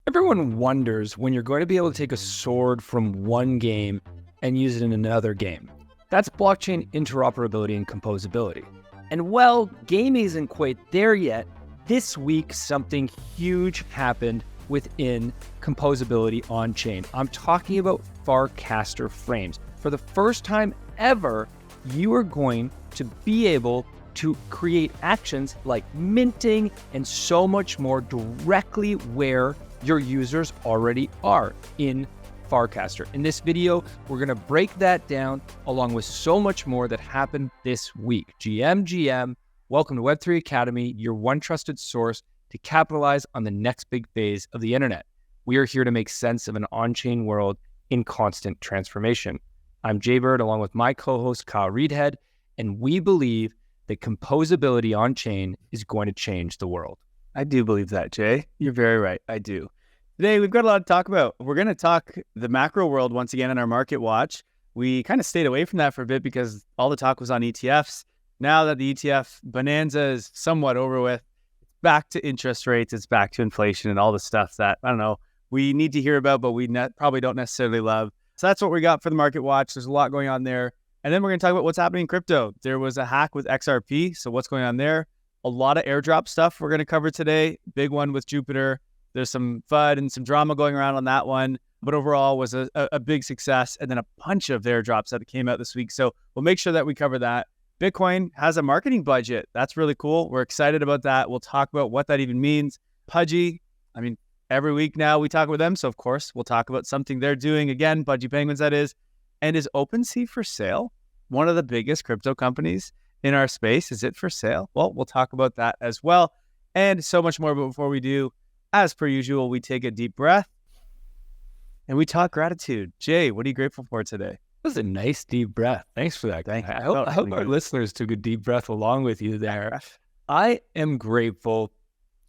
Everyone wonders when you're going to be able to take a sword from one game and use it in another game. That's blockchain interoperability and composability. And while gaming isn't quite there yet, this week something huge happened within composability on-chain. I'm talking about Farcaster Frames. For the first time ever, you are going to be able to create actions like minting and so much more directly where your users already are in Farcaster. In this video, we're going to break that down along with so much more that happened this week. GM, welcome to Web3 Academy, your one trusted source to capitalize on the next big phase of the internet. We are here to make sense of an on-chain world in constant transformation. I'm Jay Bird along with my co-host Kyle Reedhead, and we believe that composability on-chain is going to change the world. I do believe that, Jay. You're very right. I do. Today, we've got a lot to talk about. We're going to talk the macro world once again in our market watch. We kind of stayed away from that for a bit because all the talk was on ETFs. Now that the ETF bonanza is somewhat over with, it's back to interest rates, it's back to inflation and all the stuff that, I don't know, we need to hear about, but we probably don't necessarily love. So that's what we got for the market watch. There's a lot going on there. And then we're going to talk about what's happening in crypto. There was a hack with XRP. So what's going on there? A lot of airdrop stuff we're going to cover today. Big one with Jupiter. There's some FUD and some drama going around on that one. But overall was a big success. And then a bunch of airdrops that came out this week. So we'll make sure that we cover that. Bitcoin has a marketing budget. That's really cool. We're excited about that. We'll talk about what that even means. Pudgy, every week now we talk with them. So of course, we'll talk about something they're doing. Again, Pudgy Penguins, that is. And is OpenSea for sale? One of the biggest crypto companies in our space. Is it for sale? Well, we'll talk about that as well. And so much more. But before we do, as per usual, we take a deep breath and we talk gratitude. Jay, what are you grateful for today? That was a nice deep breath. Thanks for that. Thank you. I hope our listeners took a deep breath along with you there. I am grateful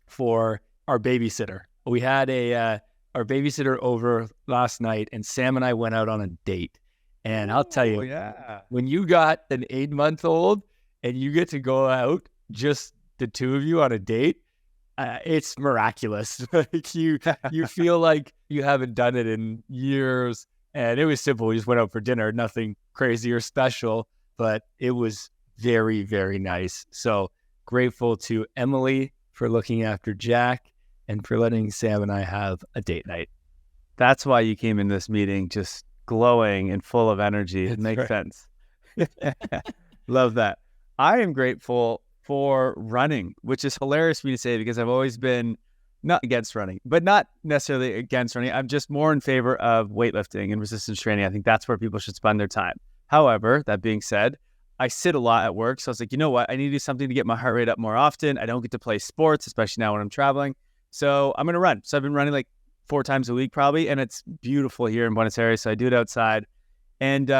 for our babysitter. We had our babysitter over last night, and Sam and I went out on a date. And I'll tell you, when you got an 8-month-old and you get to go out, just the two of you on a date, it's miraculous. Like you feel like you haven't done it in years. And it was simple. We just went out for dinner, nothing crazy or special, but it was very, very nice. So grateful to Emily for looking after Jack and for letting Sam and I have a date night. That's why you came in this meeting just glowing and full of energy. It makes sense. Love that. I am grateful for running, which is hilarious for me to say because I've always been not against running, but not necessarily against running. I'm just more in favor of weightlifting and resistance training. I think that's where people should spend their time. However, that being said, I sit a lot at work. So I was like, you know what? I need to do something to get my heart rate up more often. I don't get to play sports, especially now when I'm traveling. So I'm going to run. So I've been running like 4 times a week probably. And it's beautiful here in Buenos Aires. So I do it outside. And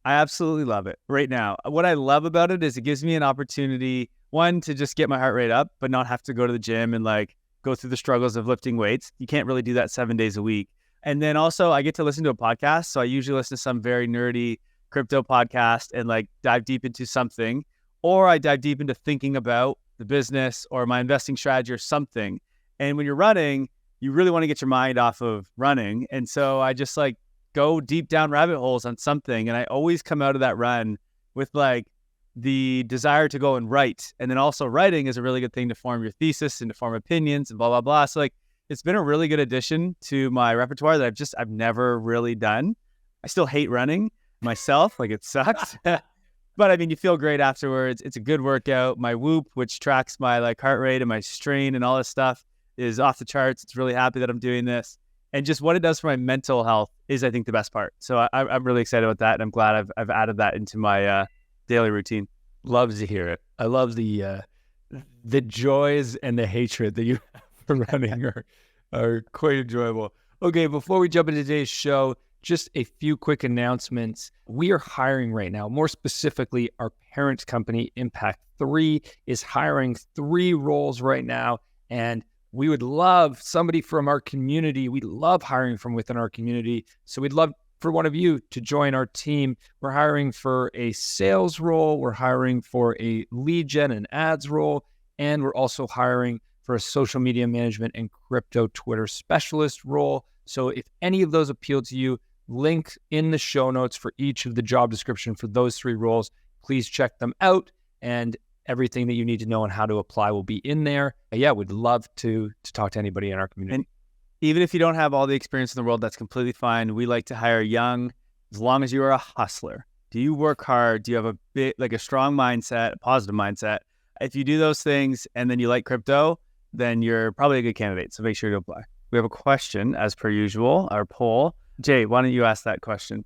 I absolutely love it right now. What I love about it is it gives me an opportunity, one, to just get my heart rate up, but not have to go to the gym and like go through the struggles of lifting weights. You can't really do that 7 days a week. And then also I get to listen to a podcast. So I usually listen to some very nerdy crypto podcast and like dive deep into something, or I dive deep into thinking about the business or my investing strategy or something. And when you're running, you really want to get your mind off of running. And so I just like go deep down rabbit holes on something. And I always come out of that run with like the desire to go and write. And then also writing is a really good thing to form your thesis and to form opinions and blah, blah, blah. So like, it's been a really good addition to my repertoire that I've never really done. I still hate running myself. Like it sucks, but you feel great afterwards. It's a good workout. My Whoop, which tracks my like heart rate and my strain and all this stuff, is off the charts. It's really happy that I'm doing this. And just what it does for my mental health is, I think, the best part. So I'm really excited about that. And I'm glad I've added that into my daily routine. Love to hear it. I love the joys and the hatred that you have for running are quite enjoyable. Okay, before we jump into today's show, just a few quick announcements. We are hiring right now. More specifically, our parent company, Impact 3, is hiring 3 roles right now. And we would love somebody from our community. We love hiring from within our community. So we'd love for one of you to join our team. We're hiring for a sales role. We're hiring for a lead gen and ads role. And we're also hiring for for a social media management and crypto Twitter specialist role. So if any of those appeal to you, link in the show notes for each of the job description for those 3 roles. Please check them out, and everything that you need to know on how to apply will be in there. Yeah, we'd love to talk to anybody in our community. And even if you don't have all the experience in the world, that's completely fine. We like to hire young, as long as you are a hustler. Do you work hard? Do you have a strong mindset, a positive mindset? If you do those things and then you like crypto, then you're probably a good candidate. So make sure to apply. We have a question, as per usual, our poll. Jay, why don't you ask that question?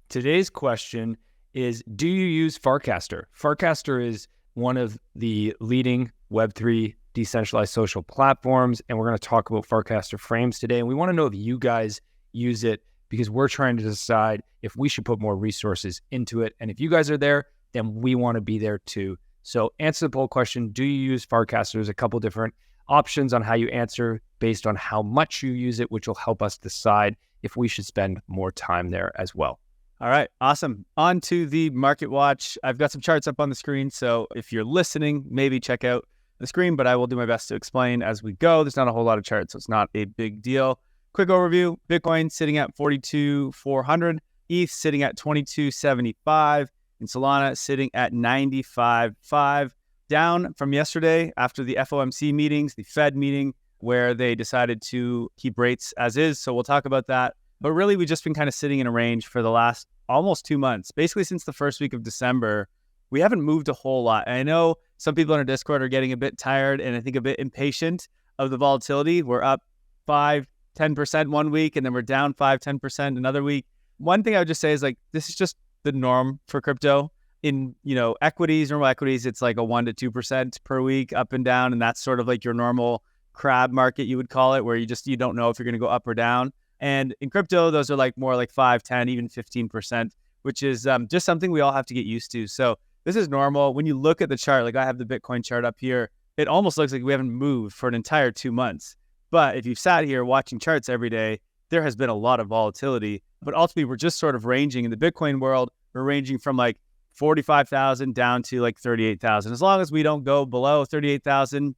Today's question is, do you use Farcaster? Farcaster is one of the leading Web3 decentralized social platforms, and we're going to talk about Farcaster Frames today. And we want to know if you guys use it, because we're trying to decide if we should put more resources into it. And if you guys are there, then we want to be there too. So answer the poll question, do you use Farcaster? There's a couple different options on how you answer based on how much you use it, which will help us decide if we should spend more time there as well. All right, awesome. On to the market watch. I've got some charts up on the screen, so if you're listening, maybe check out the screen, but I will do my best to explain as we go. There's not a whole lot of charts, so it's not a big deal. Quick overview, Bitcoin sitting at 42,400, ETH sitting at 2275, and Solana sitting at 95.5. Down from yesterday after the FOMC meetings, the Fed meeting, where they decided to keep rates as is. So we'll talk about that. But really, we've just been kind of sitting in a range for the last almost 2 months. Basically, since the first week of December, we haven't moved a whole lot. And I know some people in our Discord are getting a bit tired and I think a bit impatient of the volatility. We're up 5-10% one week, and then we're down 5-10% another week. One thing I would just say is, like, this is just the norm for crypto. In, equities, normal equities, it's like a 1% to 2% per week up and down. And that's sort of like your normal crab market, you would call it, where you don't know if you're going to go up or down. And in crypto, those are like more like 5, 10, even 15%, which is just something we all have to get used to. So this is normal. When you look at the chart, like I have the Bitcoin chart up here, it almost looks like we haven't moved for an entire 2 months. But if you've sat here watching charts every day, there has been a lot of volatility. But ultimately, we're just sort of ranging in the Bitcoin world. We're ranging from like 45,000 down to like 38,000. As long as we don't go below 38,000,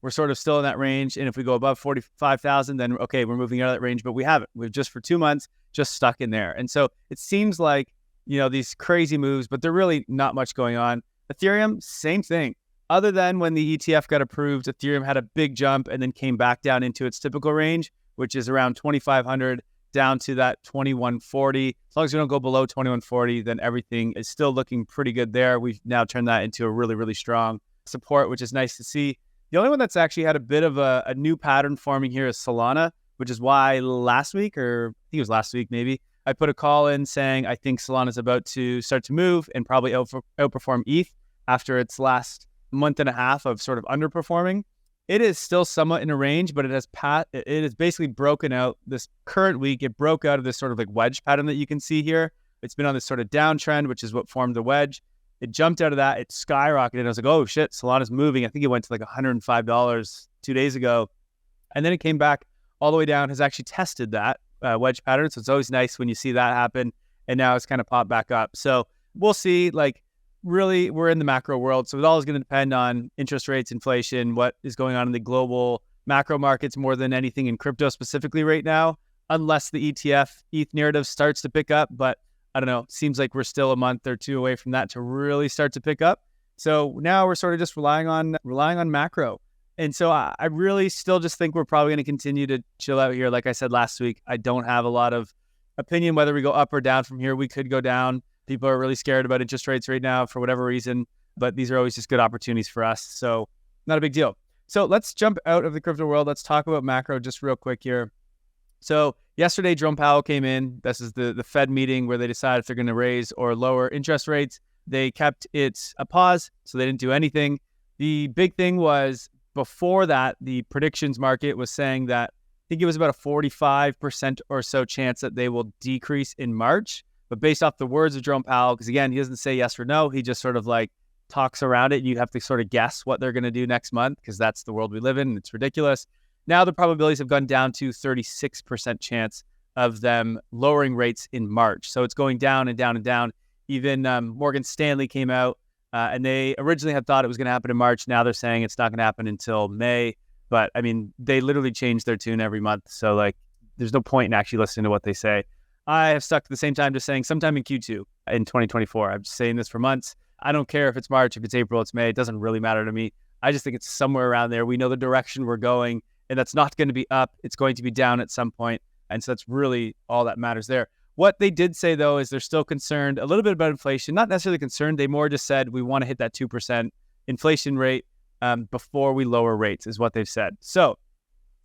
we're sort of still in that range. And if we go above 45,000, then okay, we're moving out of that range, but we haven't. We've just for 2 months just stuck in there. And so it seems like, these crazy moves, but they're really not much going on. Ethereum, same thing. Other than when the ETF got approved, Ethereum had a big jump and then came back down into its typical range, which is around 2,500 down to that 2140. As long as we don't go below 2140, then everything is still looking pretty good there. We've now turned that into a really, really strong support, which is nice to see. The only one that's actually had a bit of a new pattern forming here is Solana, which is why last week, or I think it was last week maybe, I put a call in saying I think Solana is about to start to move and probably outperform ETH after its last month and a half of sort of underperforming. It is still somewhat in a range, but it has basically broken out this current week. It broke out of this sort of like wedge pattern that you can see here. It's been on this sort of downtrend, which is what formed the wedge. It jumped out of that. It skyrocketed. I was like, oh shit, Solana's moving. I think it went to like $105 2 days ago. And then it came back all the way down, has actually tested that wedge pattern. So it's always nice when you see that happen. And now it's kind of popped back up. So we'll see, like, really, we're in the macro world. So it's always going to depend on interest rates, inflation, what is going on in the global macro markets more than anything in crypto specifically right now, unless the ETH narrative starts to pick up. But I don't know, seems like we're still a month or two away from that to really start to pick up. So now we're sort of just relying on macro. And so I really still just think we're probably going to continue to chill out here. Like I said last week, I don't have a lot of opinion whether we go up or down from here. We could go down. People are really scared about interest rates right now for whatever reason, but these are always just good opportunities for us. So not a big deal. So let's jump out of the crypto world. Let's talk about macro just real quick here. So yesterday, Jerome Powell came in. This is the Fed meeting where they decide if they're going to raise or lower interest rates. They kept it a pause, so they didn't do anything. The big thing was before that, the predictions market was saying that I think it was about a 45% or so chance that they will decrease in March. But based off the words of Jerome Powell, because again, he doesn't say yes or no, he just sort of like talks around it. You have to sort of guess what they're going to do next month because that's the world we live in. And it's ridiculous. Now the probabilities have gone down to 36% chance of them lowering rates in March. So it's going down and down and down. Even Morgan Stanley came out and they originally had thought it was going to happen in March. Now they're saying it's not going to happen until May. But I mean, they literally change their tune every month. So like, there's no point in actually listening to what they say. I have stuck at the same time just saying sometime in Q2 in 2024. I'm just saying this for months. I don't care if it's March, if it's April, it's May. It doesn't really matter to me. I just think it's somewhere around there. We know the direction we're going, and that's not going to be up. It's going to be down at some point. And so that's really all that matters there. What they did say, though, is they're still concerned a little bit about inflation. Not necessarily concerned. They more just said we want to hit that 2% inflation rate before we lower rates is what they've said. So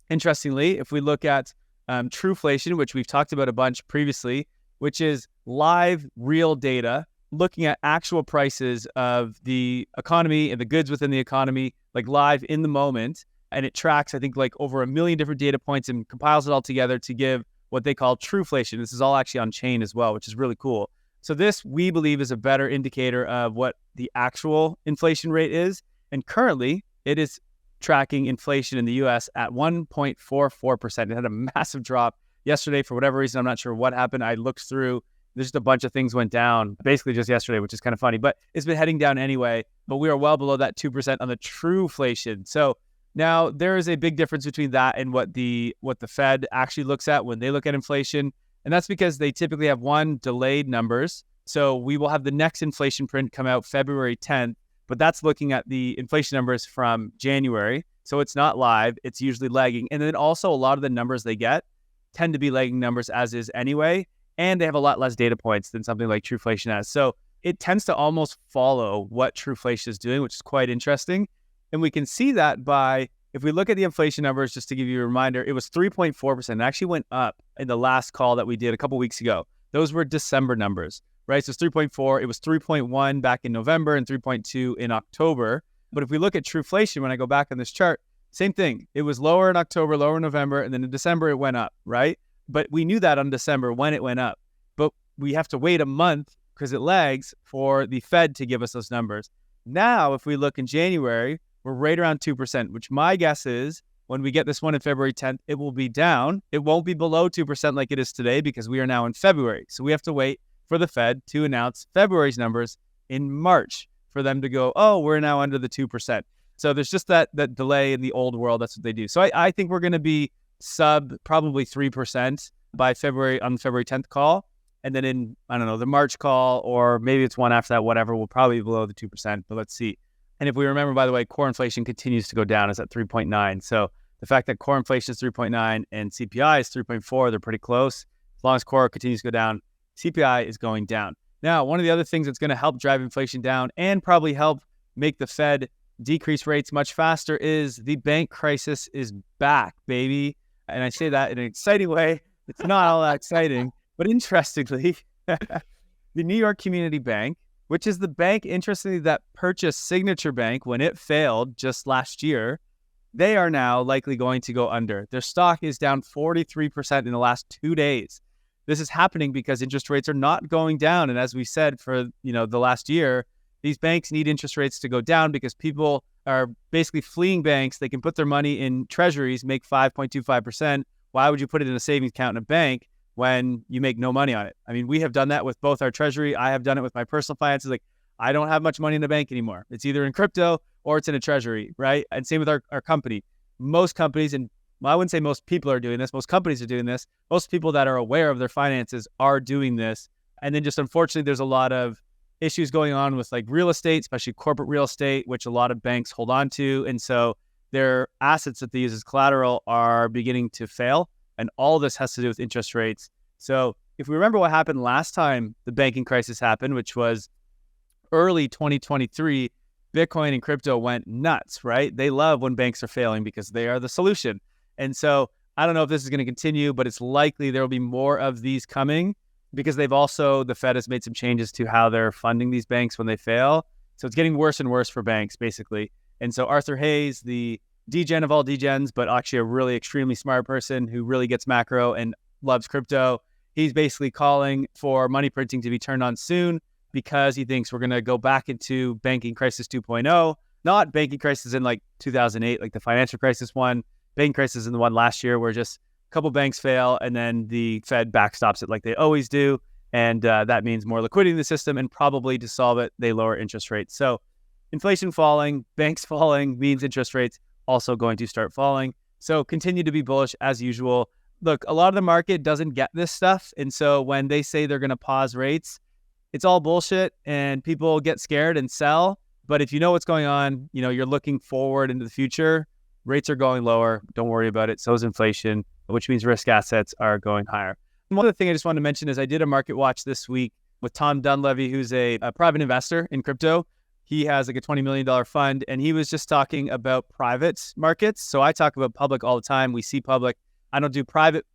interestingly, if we look at trueflation, which we've talked about a bunch previously, which is live, real data, looking at actual prices of the economy and the goods within the economy, like live in the moment. And it tracks, I think, like over 1 million different data points and compiles it all together to give what they call trueflation. This is all actually on chain as well, which is really cool. So this, we believe, is a better indicator of what the actual inflation rate is. And currently, it is tracking inflation in the US at 1.44%. It had a massive drop yesterday for whatever reason. I'm not sure what happened. I looked through, there's just a bunch of things went down basically just yesterday, which is kind of funny, but it's been heading down anyway. But we are well below that 2% on the trueflation. So now there is a big difference between that and what the Fed actually looks at when they look at inflation. And that's because they typically have delayed numbers. So we will have the next inflation print come out February 10th, but that's looking at the inflation numbers from January. So it's not live, it's usually lagging. And then also a lot of the numbers they get tend to be lagging numbers as is anyway. And they have a lot less data points than something like trueflation has. So it tends to almost follow what trueflation is doing, which is quite interesting. And we can see that by, if we look at the inflation numbers, just to give you a reminder, it was 3.4%. It actually went up in the last call that we did a couple weeks ago. Those were December numbers, right? So it's 3.4. It was 3.1 back in November and 3.2 in October. But if we look at trueflation, when I go back on this chart, same thing. It was lower in October, lower in November, and then in December it went up, right? But we knew that on December when it went up. But we have to wait a month because it lags for the Fed to give us those numbers. Now, if we look in January, we're right around 2%, which my guess is when we get this one in February 10th, it will be down. It won't be below 2% like it is today because we are now in February. So we have to wait for the Fed to announce February's numbers in March for them to go, oh, we're now under the 2%. So there's just that delay in the old world. That's what they do. So I think we're going to be sub probably 3% by February on the February 10th call. And then in, I don't know, the March call, or maybe it's one after that, whatever, we'll probably be below the 2%, but let's see. And if we remember, by the way, core inflation continues to go down. It's at 3.9. So the fact that core inflation is 3.9 and CPI is 3.4, they're pretty close. As long as core continues to go down, CPI is going down. Now, one of the other things that's going to help drive inflation down and probably help make the Fed decrease rates much faster is the bank crisis is back, baby. And I say that in an exciting way. It's not all that exciting, but interestingly, the New York Community Bank, which is the bank, interestingly, that purchased Signature Bank when it failed just last year, they are now likely going to go under. Their stock is down 43% in the last 2 days. This is happening because interest rates are not going down. And as we said for the last year, these banks need interest rates to go down because people are basically fleeing banks. They can put their money in treasuries, make 5.25%. Why would you put it in a savings account in a bank when you make no money on it? I mean, we have done that with both our treasury. I have done it with my personal finances. Like, I don't have much money in the bank anymore. It's either in crypto or it's in a treasury, right? And same with our company. Most companies, and I wouldn't say most people are doing this, most companies are doing this. Most people that are aware of their finances are doing this. And then just unfortunately, there's a lot of issues going on with like real estate, especially corporate real estate, which a lot of banks hold on to. And so their assets that they use as collateral are beginning to fail. And all this has to do with interest rates. So if we remember what happened last time the banking crisis happened, which was early 2023, Bitcoin and crypto went nuts, right? They love when banks are failing because they are the solution. And so I don't know if this is going to continue, but it's likely there will be more of these coming because the Fed has made some changes to how they're funding these banks when they fail. So it's getting worse and worse for banks, basically. And so Arthur Hayes, the degen of all degens, but actually a really extremely smart person who really gets macro and loves crypto, he's basically calling for money printing to be turned on soon because he thinks we're going to go back into banking crisis 2.0, not banking crisis in like 2008, like the financial crisis one, banking crisis in the one last year where just a couple banks fail and then the Fed backstops it like they always do. And that means more liquidity in the system, and probably to solve it, they lower interest rates. So inflation falling, banks falling means interest rates also going to start falling. So continue to be bullish as usual. Look, a lot of the market doesn't get this stuff. And so when they say they're going to pause rates, it's all bullshit and people get scared and sell. But if you know what's going on, you're looking forward into the future, rates are going lower. Don't worry about it. So is inflation, which means risk assets are going higher. And one other thing I just wanted to mention is I did a market watch this week with Tom Dunleavy, who's a private investor in crypto. He has like a $20 million fund, and he was just talking about private markets. So I talk about public all the time. We see public. I don't do private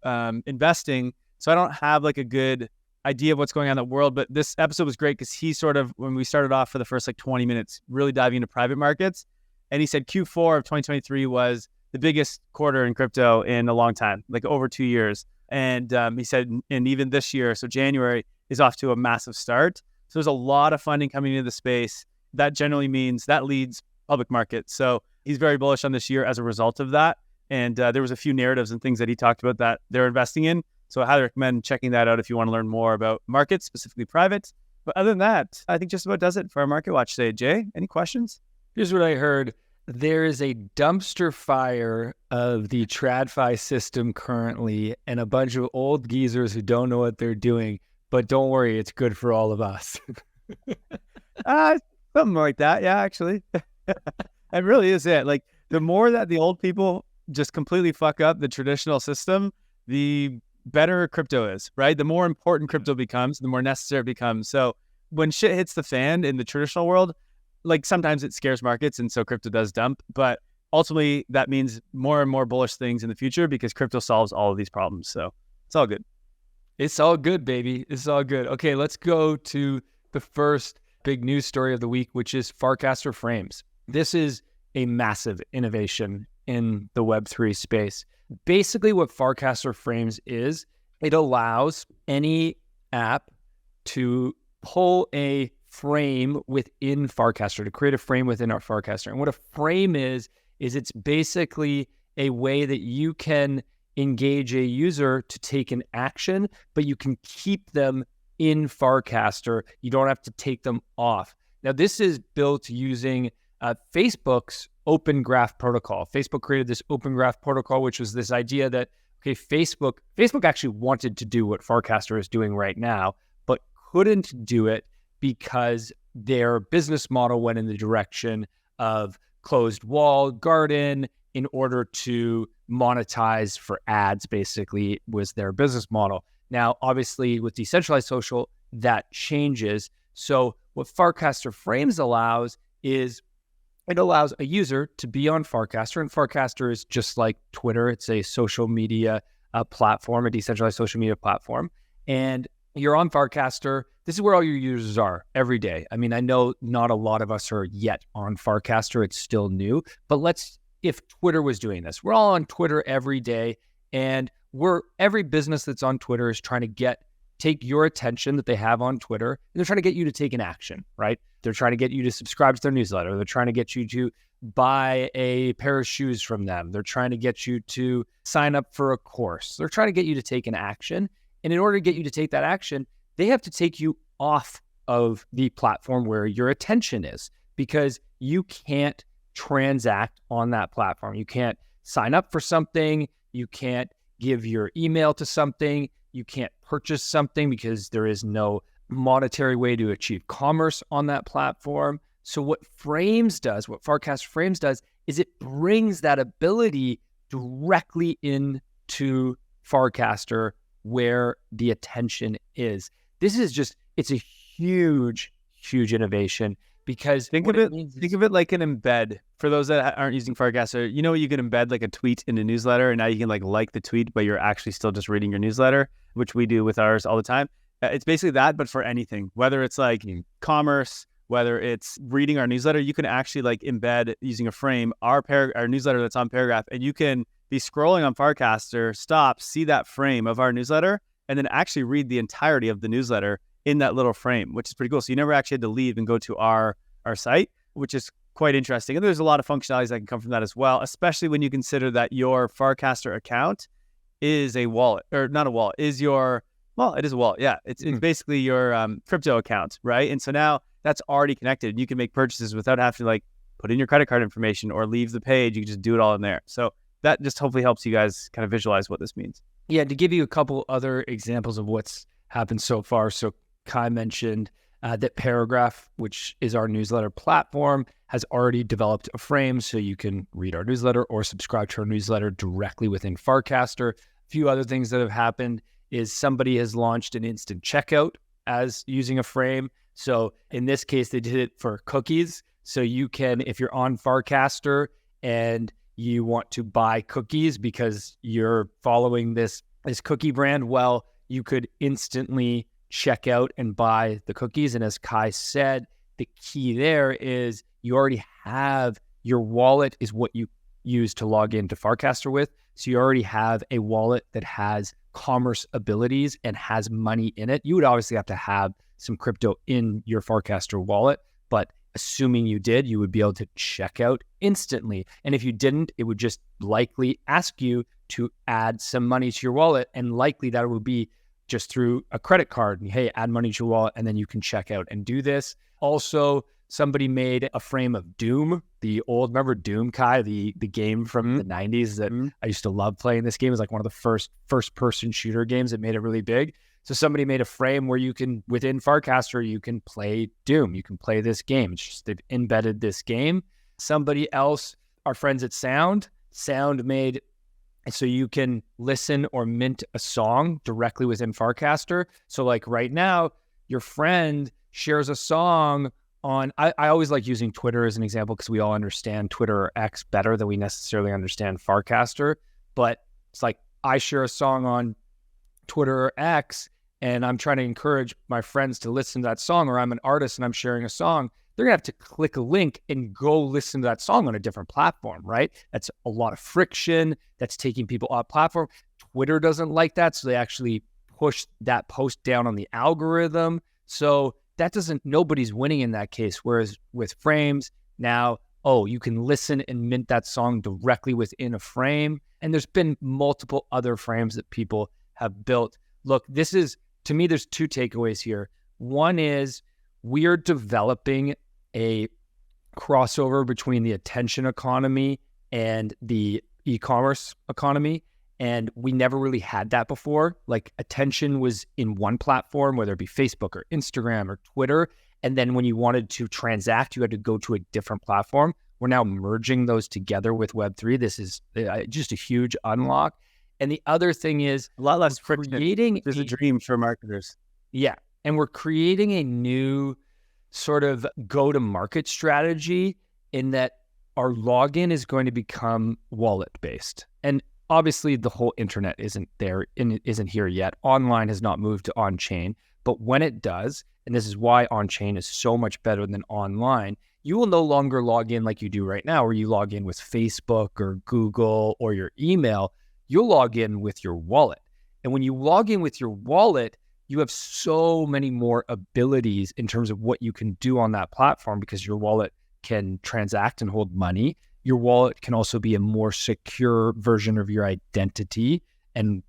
investing, so I don't have like a good idea of what's going on in the world. But this episode was great because he sort of, when we started off for the first like 20 minutes, really diving into private markets. And he said Q4 of 2023 was the biggest quarter in crypto in a long time, like over 2 years. And he said, and even this year, so January is off to a massive start. So there's a lot of funding coming into the space. That generally means that leads public markets. So he's very bullish on this year as a result of that. And there was a few narratives and things that he talked about that they're investing in. So I highly recommend checking that out if you want to learn more about markets, specifically private. But other than that, I think just about does it for our market watch today. Jay, any questions? Here's what I heard. There is a dumpster fire of the TradFi system currently and a bunch of old geezers who don't know what they're doing. But don't worry, it's good for all of us. Something like that. Yeah, actually. It really is it. Like the more that the old people just completely fuck up the traditional system, the better crypto is, right? The more important crypto becomes, the more necessary it becomes. So when shit hits the fan in the traditional world, like sometimes it scares markets and so crypto does dump, but ultimately that means more and more bullish things in the future because crypto solves all of these problems. So it's all good. It's all good, baby. It's all good. Okay, let's go to the first big news story of the week, which is Farcaster Frames. This is a massive innovation in the Web3 space. Basically what Farcaster Frames is, it allows any app to pull a frame within Farcaster, to create a frame within our Farcaster. And what a frame is it's basically a way that you can engage a user to take an action, but you can keep them in Farcaster. You don't have to take them off. Now, this is built using Facebook's Open Graph protocol. Facebook created this Open Graph protocol, which was this idea that, okay, Facebook actually wanted to do what Farcaster is doing right now, but couldn't do it because their business model went in the direction of closed walled garden in order to monetize for ads, basically, was their business model. Now, obviously, with decentralized social, that changes. So what Farcaster Frames allows is it allows a user to be on Farcaster, and Farcaster is just like Twitter. It's a social media platform, a decentralized social media platform. And you're on Farcaster. This is where all your users are every day. I mean, I know not a lot of us are yet on Farcaster. It's still new. But if Twitter was doing this, we're all on Twitter every day. And every business that's on Twitter is trying to take your attention that they have on Twitter, and they're trying to get you to take an action, right? They're trying to get you to subscribe to their newsletter. They're trying to get you to buy a pair of shoes from them. They're trying to get you to sign up for a course. They're trying to get you to take an action. And in order to get you to take that action, they have to take you off of the platform where your attention is, because you can't transact on that platform. You can't sign up for something. You can't give your email to something. You can't purchase something because there is no monetary way to achieve commerce on that platform. So what Farcaster Frames does is it brings that ability directly into Farcaster where the attention is. This is it's a huge, huge innovation, because think of it like an embed. For those that aren't using Farcaster, you can embed like a tweet in a newsletter, and now you can like the tweet, but you're actually still just reading your newsletter, which we do with ours all the time. It's basically that, but for anything, whether it's like commerce, whether it's reading our newsletter, you can actually like embed using a frame our newsletter that's on Paragraph, and you can be scrolling on Farcaster, stop, see that frame of our newsletter, and then actually read the entirety of the newsletter in that little frame, which is pretty cool. So you never actually had to leave and go to our site, which is quite interesting. And there's a lot of functionalities that can come from that as well, especially when you consider that your Farcaster account is a wallet, or not a wallet, it is a wallet. Yeah, it's basically your crypto account, right? And so now that's already connected. You can make purchases without having to put in your credit card information or leave the page. You can just do it all in there. So that just hopefully helps you guys kind of visualize what this means. Yeah, to give you a couple other examples of what's happened so far. So Kai mentioned that Paragraph, which is our newsletter platform, has already developed a frame so you can read our newsletter or subscribe to our newsletter directly within Farcaster. A few other things that have happened is somebody has launched an instant checkout as using a frame. So in this case, they did it for cookies. So you can, if you're on Farcaster and you want to buy cookies because you're following this cookie brand, well, you could instantly check out and buy the cookies. And as Kai said, the key there is you already have your wallet is what you use to log into Farcaster with. So you already have a wallet that has commerce abilities and has money in it. You would obviously have to have some crypto in your Farcaster wallet, but assuming you did, you would be able to check out instantly. And if you didn't, it would just likely ask you to add some money to your wallet. And likely that would be just through a credit card. And, hey, add money to your wallet, and then you can check out and do this. Also, somebody made a frame of Doom, remember Doom, Kai, the game from the 90s that I used to love playing. This game is like one of the first-person shooter games that made it really big. So somebody made a frame where you can, within Farcaster, you can play Doom. You can play this game. It's just they've embedded this game. Somebody else, our friends at Sound made so you can listen or mint a song directly within Farcaster. So like right now, your friend shares a song on, I always like using Twitter as an example because we all understand Twitter or X better than we necessarily understand Farcaster. But it's like I share a song on Twitter or X, and I'm trying to encourage my friends to listen to that song, or I'm an artist and I'm sharing a song, they're going to have to click a link and go listen to that song on a different platform, right? That's a lot of friction. That's taking people off platform. Twitter doesn't like that, so they actually push that post down on the algorithm. So nobody's winning in that case. Whereas with frames, now, you can listen and mint that song directly within a frame. And there's been multiple other frames that people have built. Look, to me, there's two takeaways here. One is we are developing a crossover between the attention economy and the e-commerce economy. And we never really had that before. Like attention was in one platform, whether it be Facebook or Instagram or Twitter. And then when you wanted to transact, you had to go to a different platform. We're now merging those together with Web3. This is just a huge unlock. And the other thing is a lot less friction. There's a dream for marketers. Yeah. And we're creating a new sort of go-to-market strategy in that our login is going to become wallet-based. And obviously the whole internet isn't here yet. Online has not moved to on-chain. But when it does, and this is why on-chain is so much better than online, you will no longer log in like you do right now, where you log in with Facebook or Google or your email. You'll log in with your wallet. And when you log in with your wallet, you have so many more abilities in terms of what you can do on that platform because your wallet can transact and hold money. Your wallet can also be a more secure version of your identity. And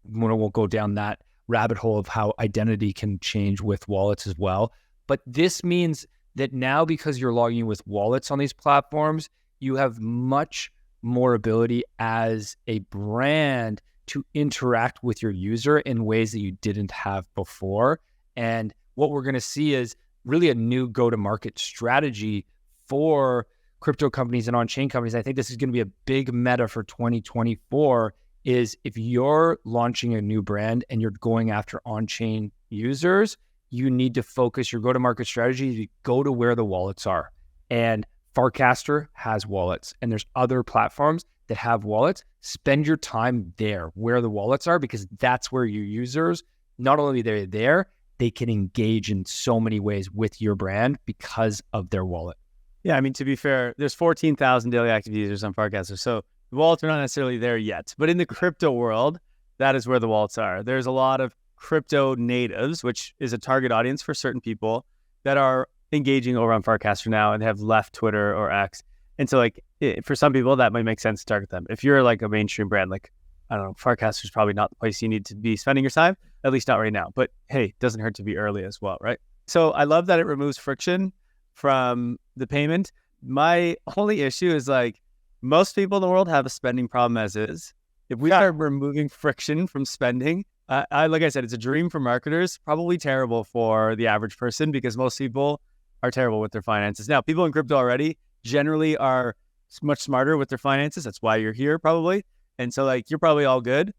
we won't go down that rabbit hole of how identity can change with wallets as well. But this means that now, because you're logging in with wallets on these platforms, you have much more ability as a brand to interact with your user in ways that you didn't have before. And what we're going to see is really a new go-to-market strategy for crypto companies and on-chain companies. I think this is going to be a big meta for 2024 is if you're launching a new brand and you're going after on-chain users, you need to focus your go-to-market strategy to go to where the wallets are. And Farcaster has wallets, and there's other platforms that have wallets. Spend your time there where the wallets are, because that's where your users, not only they're there, they can engage in so many ways with your brand because of their wallet. Yeah, I mean, to be fair, there's 14,000 daily active users on Farcaster, so the wallets are not necessarily there yet. But in the crypto world, that is where the wallets are. There's a lot of crypto natives, which is a target audience for certain people that are engaging over on Farcaster now and have left Twitter or X. And so like for some people that might make sense to target them. If you're like a mainstream brand, like, I don't know, Farcaster is probably not the place you need to be spending your time, at least not right now. But hey, it doesn't hurt to be early as well, right? So I love that it removes friction from the payment, My only issue is like most people in the world have a spending problem as is. If we start removing friction from spending, like I said, it's a dream for marketers, probably terrible for the average person because most people are terrible with their finances. Now, people in crypto already generally are much smarter with their finances. That's why you're here probably. And so like, you're probably all good.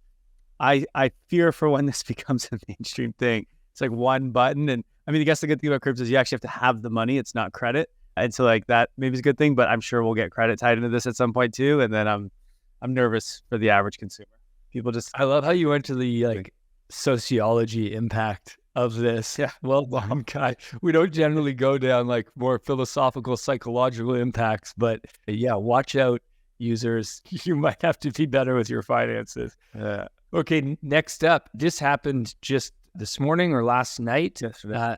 I fear for when this becomes a mainstream thing. It's like one button. And I mean, I guess the good thing about crypto is you actually have to have the money. It's not credit. And so like that maybe is a good thing, but I'm sure we'll get credit tied into this at some point too. And then I'm nervous for the average consumer. People just, I love how you went to the like sociology impact of this. Yeah. Well, Kai, we don't generally go down like more philosophical, psychological impacts, but yeah, watch out, users. You might have to be better with your finances. Okay, next up, this happened just this morning or last night. Yesterday.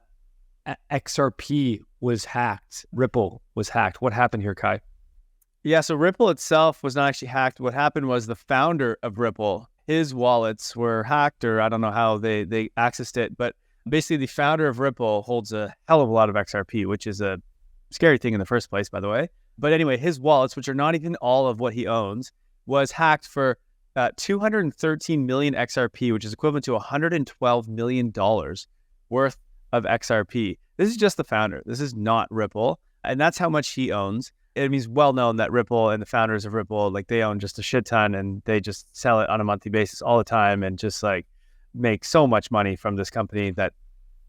XRP was hacked. Ripple was hacked. What happened here, Kai? Yeah, so Ripple itself was not actually hacked. What happened was the founder of Ripple, his wallets were hacked, or I don't know how they accessed it, but basically the founder of Ripple holds a hell of a lot of XRP, which is a scary thing in the first place, by the way. But anyway, his wallets, which are not even all of what he owns, was hacked for 213 million XRP, which is equivalent to $112 million worth of XRP. This is just the founder. This is not Ripple. And that's how much he owns. It means well known that Ripple and the founders of Ripple, like they own just a shit ton and they just sell it on a monthly basis all the time and just like make so much money from this company that,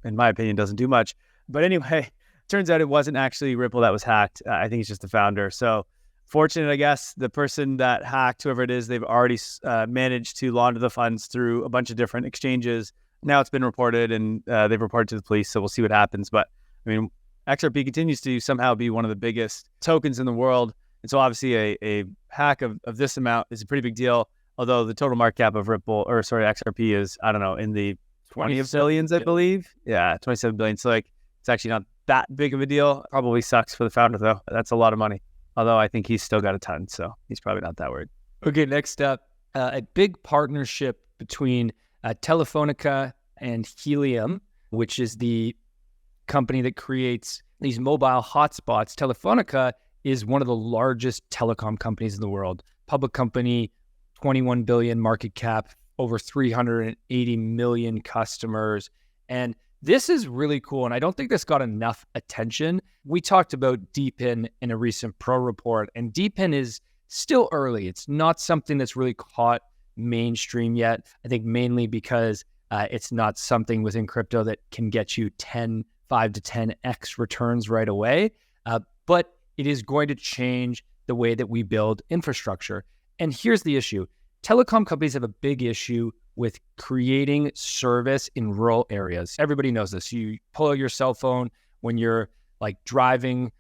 in my opinion, doesn't do much. But anyway, turns out it wasn't actually Ripple that was hacked. I think it's just the founder. So fortunate, I guess, the person that hacked, whoever it is, they've already managed to launder the funds through a bunch of different exchanges. Now it's been reported and they've reported to the police. So we'll see what happens. But I mean, XRP continues to somehow be one of the biggest tokens in the world. And so obviously a hack of this amount is a pretty big deal. Although the total market cap of XRP is, I don't know, in the 20 billions, I believe. Yeah, 27 billion. So like, it's actually not that big of a deal. Probably sucks for the founder though. That's a lot of money. Although I think he's still got a ton. So he's probably not that worried. Okay, next up, a big partnership between Telefónica and Helium, which is the company that creates these mobile hotspots. Telefónica is one of the largest telecom companies in the world. Public company, 21 billion market cap, over 380 million customers. And this is really cool. And I don't think this got enough attention. We talked about DeepIn in a recent pro report, and DeepIn is still early. It's not something that's really caught mainstream yet. I think mainly because it's not something within crypto that can get you 5 to 10x returns right away. But it is going to change the way that we build infrastructure. And here's the issue. Telecom companies have a big issue with creating service in rural areas. Everybody knows this. You pull out your cell phone when you're like driving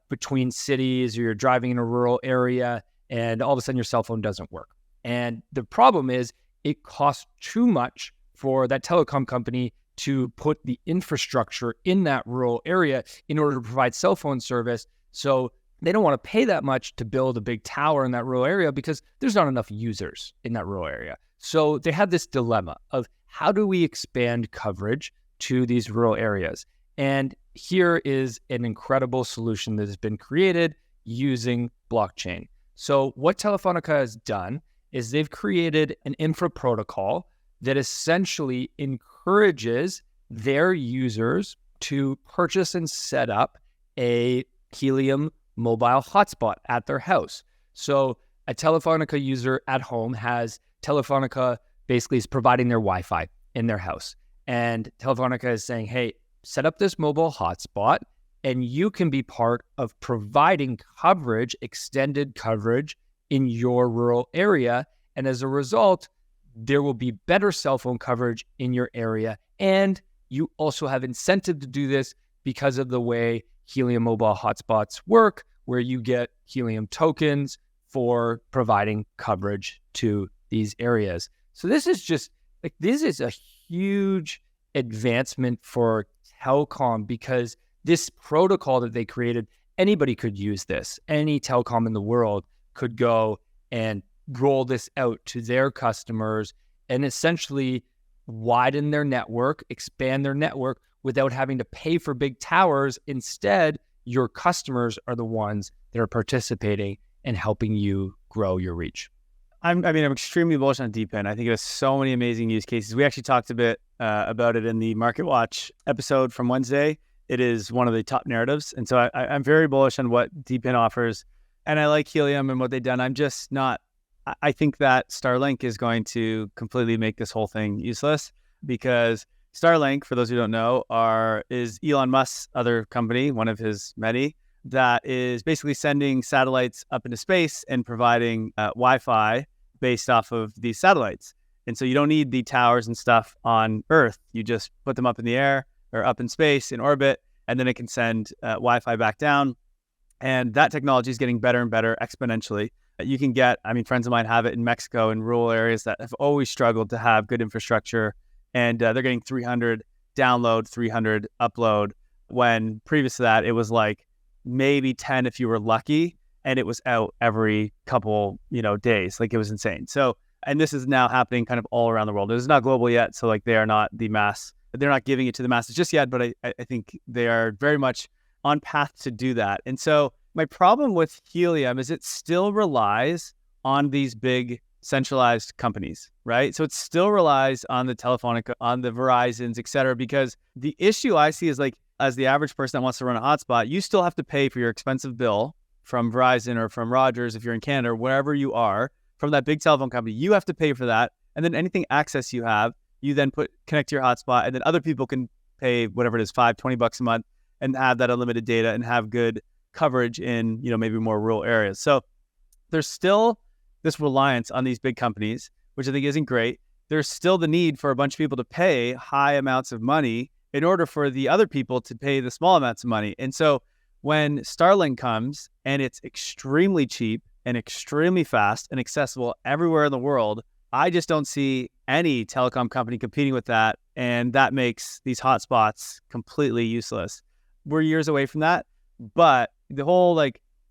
between cities or you're driving in a rural area and all of a sudden your cell phone doesn't work. And the problem is it costs too much for that telecom company to put the infrastructure in that rural area in order to provide cell phone service. So they don't want to pay that much to build a big tower in that rural area because there's not enough users in that rural area. So they had this dilemma of how do we expand coverage to these rural areas? And here is an incredible solution that has been created using blockchain. So what Telefónica has done is they've created an infra protocol that essentially encourages their users to purchase and set up a Helium mobile hotspot at their house. So a Telefónica user at home has Telefónica basically is providing their Wi-Fi in their house. And Telefónica is saying, hey, set up this mobile hotspot and you can be part of providing coverage, extended coverage in your rural area. And as a result, there will be better cell phone coverage in your area. And you also have incentive to do this because of the way Helium mobile hotspots work, where you get Helium tokens for providing coverage to these areas. So this is just like, this is a huge advancement for telecom because this protocol that they created, anybody could use this. Any telecom in the world could go and roll this out to their customers and essentially widen their network, expand their network without having to pay for big towers. Instead, your customers are the ones that are participating and helping you grow your reach. I'm extremely bullish on DeepIn. I think it has so many amazing use cases. We actually talked a bit about it in the Market Watch episode from Wednesday. It is one of the top narratives. And so I'm very bullish on what DeepIn offers. And I like Helium and what they've done. I think that Starlink is going to completely make this whole thing useless, because Starlink, for those who don't know, is Elon Musk's other company, one of his many, that is basically sending satellites up into space and providing Wi-Fi based off of these satellites. And so you don't need the towers and stuff on Earth. You just put them up in the air or up in space in orbit, and then it can send Wi-Fi back down. And that technology is getting better and better exponentially. You can get, friends of mine have it in Mexico in rural areas that have always struggled to have good infrastructure. And they're getting 300 download, 300 upload, when previous to that, it was like maybe 10 if you were lucky. And it was out every couple, days. Like, it was insane. So, and this is now happening kind of all around the world. This is not global yet. So like, they are not the mass, they're not giving it to the masses just yet, but I think they are very much on path to do that. And so my problem with Helium is it still relies on these big centralized companies, right? So it still relies on the Telefónica, on the Verizons, et cetera, because the issue I see is, like, as the average person that wants to run a hotspot, you still have to pay for your expensive bill from Verizon or from Rogers if you're in Canada or wherever you are, from that big telephone company. You have to pay for that. And then anything access you have, you then connect to your hotspot, and then other people can pay whatever it is, $20 a month, and have that unlimited data and have good coverage in, maybe more rural areas. So there's still this reliance on these big companies, which I think isn't great. There's still the need for a bunch of people to pay high amounts of money in order for the other people to pay the small amounts of money. And so when Starlink comes and it's extremely cheap and extremely fast and accessible everywhere in the world, I just don't see any telecom company competing with that. And that makes these hotspots completely useless. We're years away from that, but the whole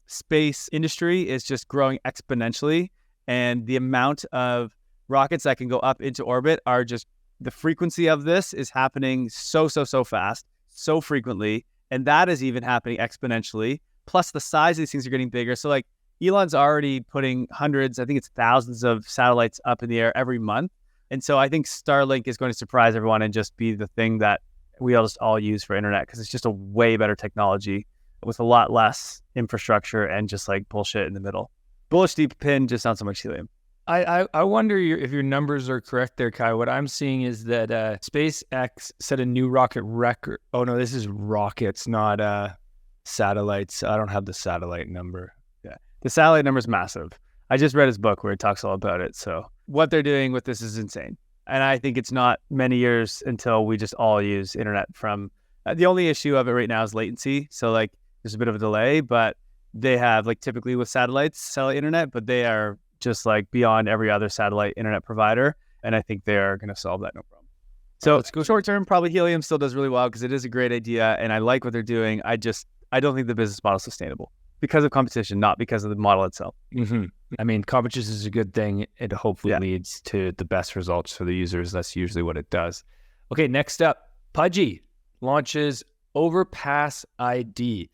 space industry is just growing exponentially. And the amount of rockets that can go up into orbit are just, the frequency of this is happening so fast, so frequently. And that is even happening exponentially. Plus the size of these things are getting bigger. So Elon's already putting hundreds, I think it's thousands of satellites up in the air every month. And so I think Starlink is going to surprise everyone and just be the thing that we all use for internet, because it's just a way better technology with a lot less infrastructure and just bullshit in the middle. Bullish DeepIn, just not so much Helium. I wonder if your numbers are correct there, Kai. What I'm seeing is that SpaceX set a new rocket record. Oh no, this is rockets, not satellites. I don't have the satellite number. Yeah, the satellite number is massive. I just read his book where he talks all about it. So what they're doing with this is insane. And I think it's not many years until we just all use internet from... the only issue of it right now is latency. So there's a bit of a delay, but they have typically with satellites, satellite internet, but they are just beyond every other satellite internet provider. And I think they're going to solve that no problem. So let's go short term. Probably Helium still does really well because it is a great idea. And I like what they're doing. I don't think the business model is sustainable because of competition, not because of the model itself. Mm-hmm. Competition is a good thing. It hopefully leads to the best results for the users. That's usually what it does. Okay, next up, Pudgy launches OverpassID.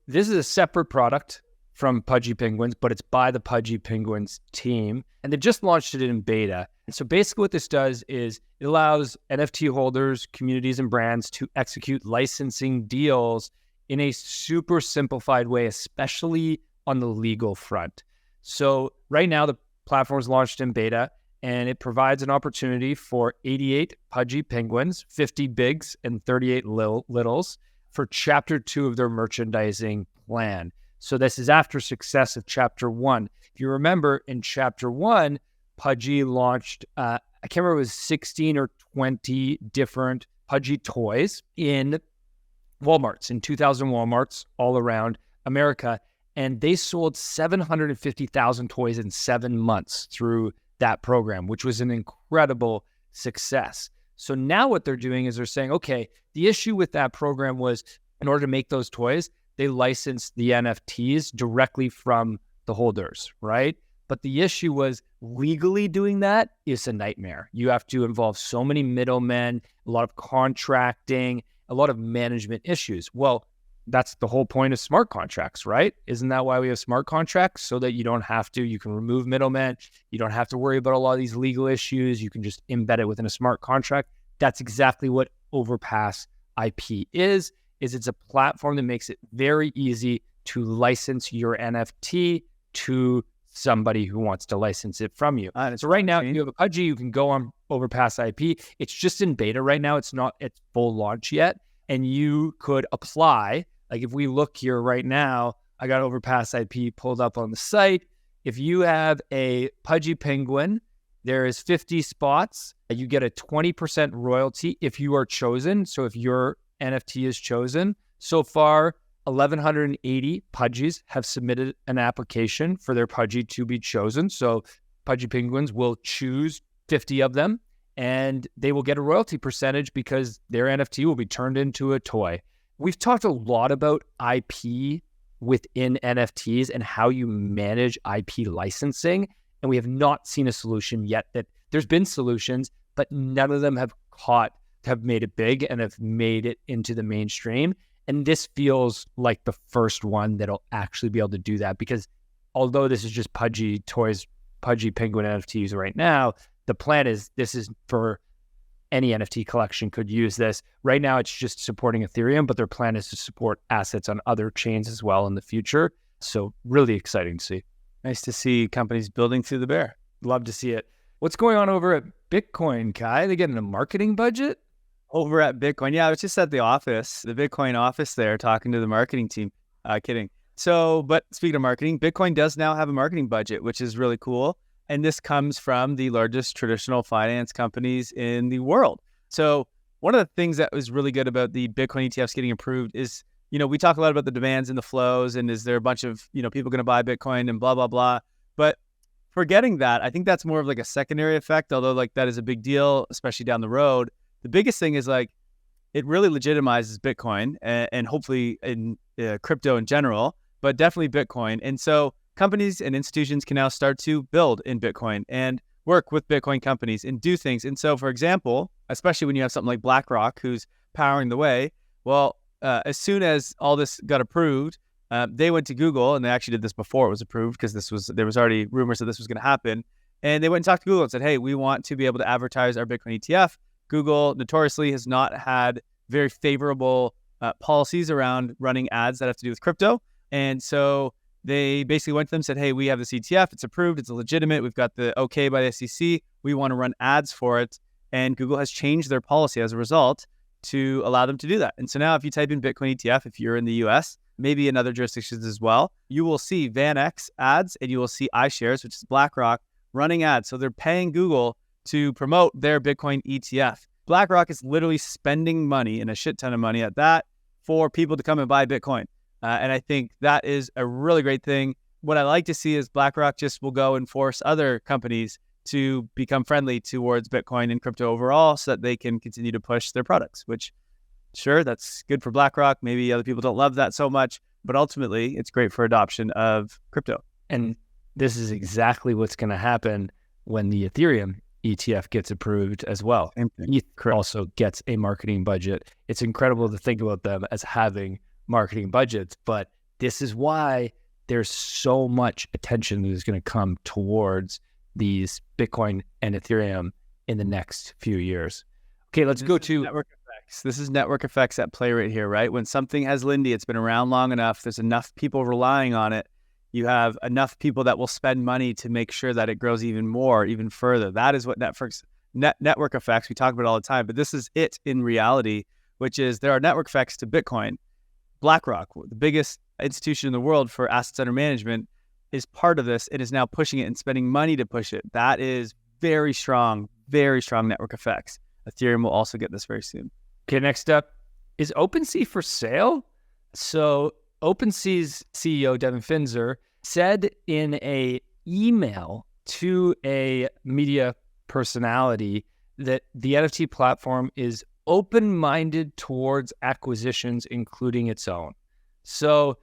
This is a separate product from Pudgy Penguins, but it's by the Pudgy Penguins team. And they just launched it in beta. And so basically what this does is it allows NFT holders, communities, and brands to execute licensing deals in a super simplified way, especially on the legal front. So right now, the platform is launched in beta, and it provides an opportunity for 88 Pudgy Penguins, 50 bigs, and 38 littles for Chapter 2 of their merchandising plan. So this is after success of Chapter 1. If you remember, in Chapter 1, Pudgy launched, I can't remember, it was 16 or 20 different Pudgy toys in Walmarts, in 2,000 Walmarts all around America. And they sold 750,000 toys in 7 months through that program, which was an incredible success. So now what they're doing is they're saying, okay, the issue with that program was in order to make those toys, they licensed the NFTs directly from the holders, right? But the issue was legally doing that is a nightmare. You have to involve so many middlemen, a lot of contracting, a lot of management issues. Well, that's the whole point of smart contracts, right? Isn't that why we have smart contracts? So that you can remove middlemen. You don't have to worry about a lot of these legal issues. You can just embed it within a smart contract. That's exactly what OverpassIP is it's a platform that makes it very easy to license your NFT to somebody who wants to license it from you. So right now, if you have a Pudgy, you can go on OverpassIP. It's just in beta right now. It's not at full launch yet. And you could apply. Like if we look here right now, I got OverpassIP pulled up on the site. If you have a Pudgy Penguin, there is 50 spots. You get a 20% royalty if you are chosen. So if your NFT is chosen, so far, 1,180 Pudgies have submitted an application for their Pudgy to be chosen. So Pudgy Penguins will choose 50 of them, and they will get a royalty percentage because their NFT will be turned into a toy. We've talked a lot about IP within NFTs and how you manage IP licensing, and we have not seen a solution yet. That there's been solutions, but none of them have made it big and have made it into the mainstream. And this feels like the first one that'll actually be able to do that, because although this is just Pudgy Toys, Pudgy Penguin NFTs right now, the plan is this is for any NFT collection could use this. Right now, it's just supporting Ethereum, but their plan is to support assets on other chains as well in the future. So really exciting to see. Nice to see companies building through the bear. Love to see it. What's going on over at Bitcoin, Kai? They getting a marketing budget? Over at Bitcoin. Yeah, I was just at the office, the Bitcoin office there, talking to the marketing team. Kidding. So, but speaking of marketing, Bitcoin does now have a marketing budget, which is really cool. And this comes from the largest traditional finance companies in the world. So one of the things that was really good about the Bitcoin ETFs getting approved is, we talk a lot about the demands and the flows, and is there a bunch of, people going to buy Bitcoin and blah, blah, blah. But forgetting that, I think that's more of like a secondary effect, although like that is a big deal, especially down the road. The biggest thing is like, it really legitimizes Bitcoin and hopefully in crypto in general, but definitely Bitcoin. And so companies and institutions can now start to build in Bitcoin and work with Bitcoin companies and do things. And so, for example, especially when you have something like BlackRock who's powering the way, well, as soon as all this got approved, they went to Google, and they actually did this before it was approved because there was already rumors that this was going to happen. And they went and talked to Google and said, hey, we want to be able to advertise our Bitcoin ETF. Google notoriously has not had very favorable policies around running ads that have to do with crypto. And so they basically went to them and said, hey, we have this ETF. It's approved. It's legitimate. We've got the okay by the SEC. We want to run ads for it. And Google has changed their policy as a result to allow them to do that. And so now if you type in Bitcoin ETF, if you're in the US, maybe in other jurisdictions as well, you will see VanEck ads and you will see iShares, which is BlackRock, running ads. So they're paying Google to promote their Bitcoin ETF. BlackRock is literally spending money, and a shit ton of money at that, for people to come and buy Bitcoin. And I think that is a really great thing. What I like to see is BlackRock just will go and force other companies to become friendly towards Bitcoin and crypto overall so that they can continue to push their products, which, sure, that's good for BlackRock. Maybe other people don't love that so much, but ultimately it's great for adoption of crypto. And this is exactly what's going to happen when the Ethereum ETF gets approved as well. ETH also gets a marketing budget. It's incredible to think about them as having marketing budgets, but this is why there's so much attention that is going to come towards these Bitcoin and Ethereum in the next few years. Okay, let's go to network effects. This is network effects at play right here, right? When something has Lindy, it's been around long enough, there's enough people relying on it. You have enough people that will spend money to make sure that it grows even more, even further. That is what network effects, we talk about all the time, but this is it in reality, which is there are network effects to Bitcoin. BlackRock, the biggest institution in the world for assets under management, is part of this. It is now pushing it and spending money to push it. That is very strong network effects. Ethereum will also get this very soon. Okay, next up, is OpenSea for sale? So OpenSea's CEO, Devin Finzer, said in a email to a media personality that the NFT platform is open-minded towards acquisitions, including its own. So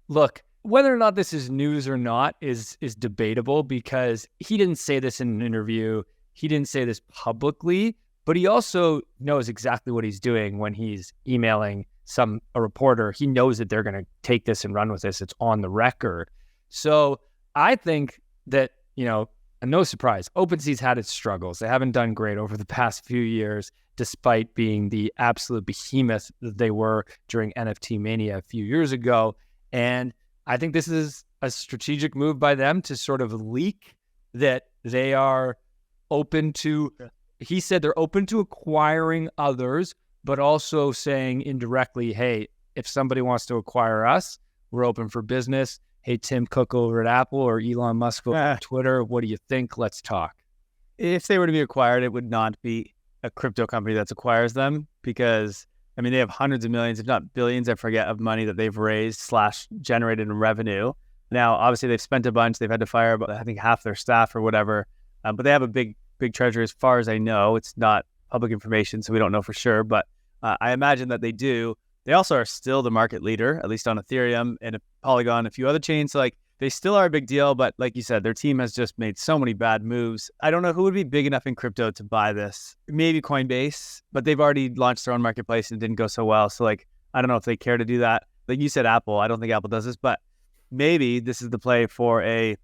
look, whether or not this is news or not is debatable, because he didn't say this in an interview. He didn't say this publicly, but he also knows exactly what he's doing when he's emailing a reporter, he knows that they're going to take this and run with this. It's on the record. So I think that, and no surprise, OpenSea's had its struggles. They haven't done great over the past few years, despite being the absolute behemoth that they were during NFT mania a few years ago. And I think this is a strategic move by them to sort of leak that they are open to, he said they're open to acquiring others, but also saying indirectly, hey, if somebody wants to acquire us, we're open for business. Hey, Tim Cook over at Apple or Elon Musk over at Twitter, what do you think? Let's talk. If they were to be acquired, it would not be a crypto company that acquires them because, they have hundreds of millions, if not billions, I forget, of money that they've raised / generated in revenue. Now, obviously, they've spent a bunch. They've had to fire about, I think, half their staff or whatever. But they have a big treasury as far as I know. It's not public information, so we don't know for sure. But I imagine that they do. They also are still the market leader, at least on Ethereum and Polygon, a few other chains. So they still are a big deal. But like you said, their team has just made so many bad moves. I don't know who would be big enough in crypto to buy this. Maybe Coinbase, but they've already launched their own marketplace and it didn't go so well. So I don't know if they care to do that. Like you said, Apple. I don't think Apple does this, but maybe this is the play for a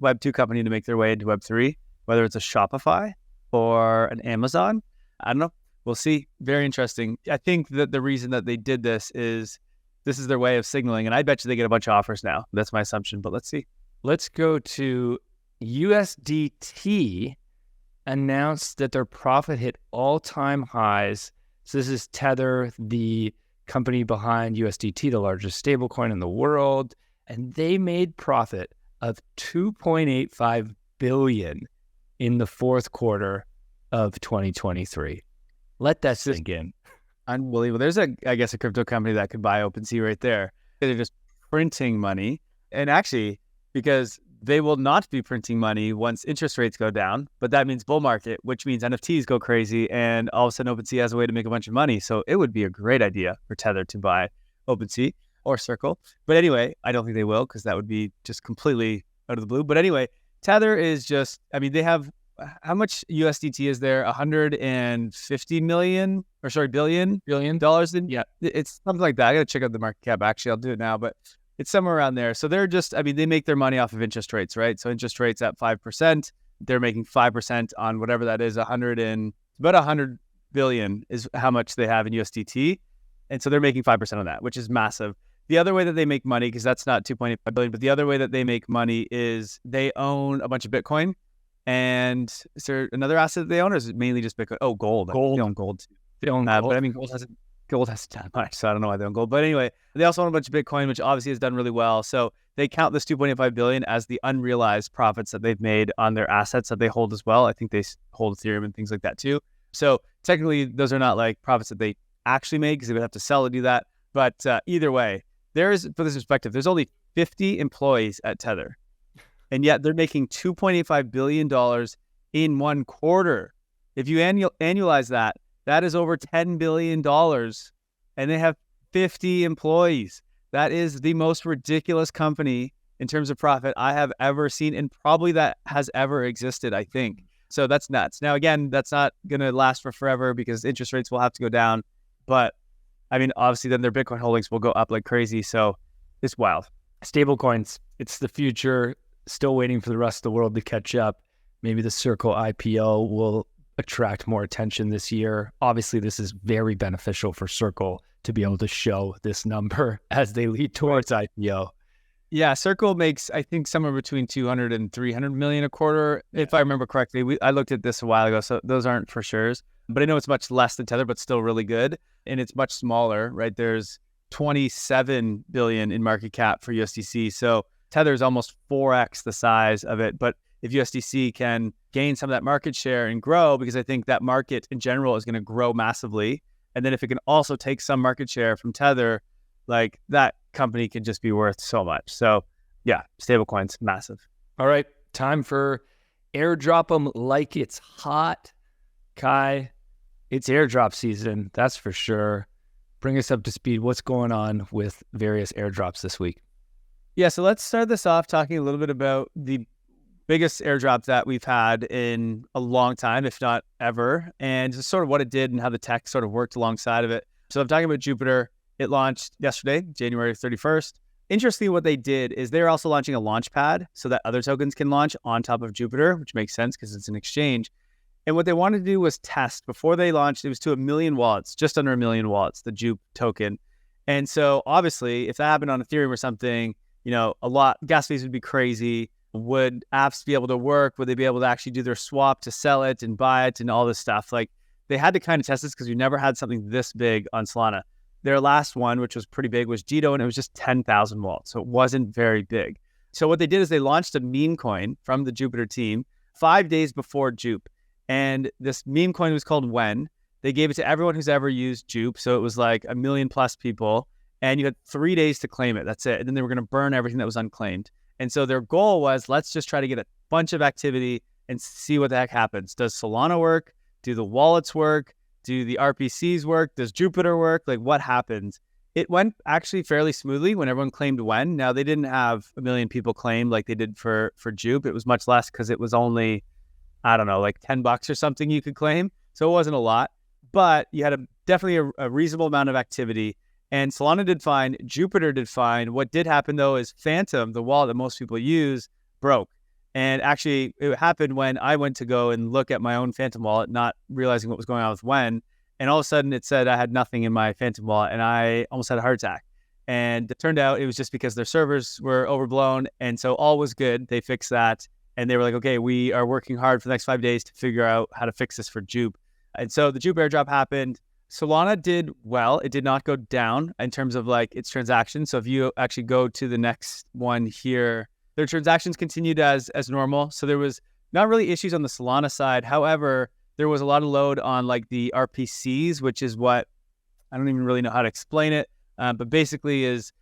Web 2 company to make their way into Web 3, whether it's a Shopify or an Amazon. I don't know. We'll see. Very interesting. I think that the reason that they did this is their way of signaling, and I bet you they get a bunch of offers now. That's my assumption, but let's see. Let's go to USDT announced that their profit hit all-time highs. So this is Tether, the company behind USDT, the largest stablecoin in the world, and they made profit of $2.85 billion in the fourth quarter of 2023. Let that sink in. Unbelievable. There's a crypto company that could buy OpenSea right there. They're just printing money. And actually, because they will not be printing money once interest rates go down, but that means bull market, which means NFTs go crazy, and all of a sudden OpenSea has a way to make a bunch of money. So it would be a great idea for Tether to buy OpenSea or Circle. But anyway, I don't think they will because that would be just completely out of the blue. But anyway, Tether is just, they have, how much USDT is there? $150 billion dollars. Yeah. It's something like that. I got to check out the market cap. Actually, I'll do it now, but it's somewhere around there. So they're just, they make their money off of interest rates, right? So interest rates at 5%, they're making 5% on whatever that is, about 100 billion is how much they have in USDT. And so they're making 5% on that, which is massive. The other way that they make money, because that's not 2.85 billion, but the other way that they make money is they own a bunch of Bitcoin. And is there another asset that they own, or is it mainly just Bitcoin? Oh, gold. They own gold too. They own gold. But gold hasn't done much, so I don't know why they own gold. But anyway, they also own a bunch of Bitcoin, which obviously has done really well. So they count this 2.85 billion as the unrealized profits that they've made on their assets that they hold as well. I think they hold Ethereum and things like that too. So technically, those are not like profits that they actually made because they would have to sell to do that. But either way, for this perspective, there's only 50 employees at Tether. And yet they're making $2.85 billion in one quarter. If you annualize that, that is over $10 billion. And they have 50 employees. That is the most ridiculous company in terms of profit I have ever seen, and probably that has ever existed, I think. So that's nuts. Now, again, that's not going to last for forever because interest rates will have to go down. But, obviously then their Bitcoin holdings will go up like crazy. So it's wild. Stablecoins, it's the future. Still waiting for the rest of the world to catch up. Maybe the Circle IPO will attract more attention this year. Obviously, this is very beneficial for Circle to be able to show this number as they lead towards IPO. Yeah, Circle makes, I think, somewhere between 200 and 300 million a quarter, if I remember correctly. I looked at this a while ago, so those aren't for sure. But I know it's much less than Tether, but still really good. And it's much smaller, right? There's 27 billion in market cap for USDC. So Tether is almost 4x the size of it. But if USDC can gain some of that market share and grow, because I think that market in general is going to grow massively. And then if it can also take some market share from Tether, like that company can just be worth so much. So yeah, stablecoins, massive. All right, time for Airdrop'em like it's hot. Kai, it's airdrop season, that's for sure. Bring us up to speed. What's going on with various airdrops this week? Yeah, so let's start this off talking a little bit about the biggest airdrop that we've had in a long time, if not ever, and just sort of what it did and how the tech sort of worked alongside of it. So I'm talking about Jupiter. It launched yesterday, January 31st. Interestingly, what they did is they're also launching a launch pad so that other tokens can launch on top of Jupiter, which makes sense because it's an exchange. And what they wanted to do was test before they launched. It was to 1 million wallets, just under 1 million wallets, the Jupe token. And so obviously, if that happened on Ethereum or something, gas fees would be crazy. Would apps be able to work? Would they be able to actually do their swap to sell it and buy it and all this stuff? Like they had to kind of test this because we never had something this big on Solana. Their last one, which was pretty big, was Jito, and it was just 10,000 wallets. So it wasn't very big. So what they did is they launched a meme coin from the Jupiter team 5 days before Jupe. And this meme coin was called When. They gave it to everyone who's ever used Jupe. So it was like 1 million plus people. And you had 3 days to claim it. That's it. And then they were going to burn everything that was unclaimed. And so their goal was, let's just try to get a bunch of activity and see what the heck happens. Does Solana work? Do the wallets work? Do the RPCs work? Does Jupiter work? Like what happens? It went actually fairly smoothly when everyone claimed When. Now they didn't have 1 million people claim like they did for Jupe. It was much less because it was only, I don't know, like $10 or something you could claim. So it wasn't a lot, but you had definitely a reasonable amount of activity. And Solana did fine. Jupiter did fine. What did happen though is Phantom, the wallet that most people use, broke. And actually, it happened when I went to go and look at my own Phantom wallet, not realizing what was going on with When. And all of a sudden, it said I had nothing in my Phantom wallet, and I almost had a heart attack. And it turned out it was just because their servers were overblown, and so all was good. They fixed that, and they were like, okay, we are working hard for the next 5 days to figure out how to fix this for Jupe. And so the Jupe airdrop happened. Solana did well. It did not go down in terms of like its transactions. So if you actually go to the next one here, their transactions continued as normal. So there was not really issues on the Solana side. However, there was a lot of load on like the RPCs, which is what I don't even really know how to explain it. But basically is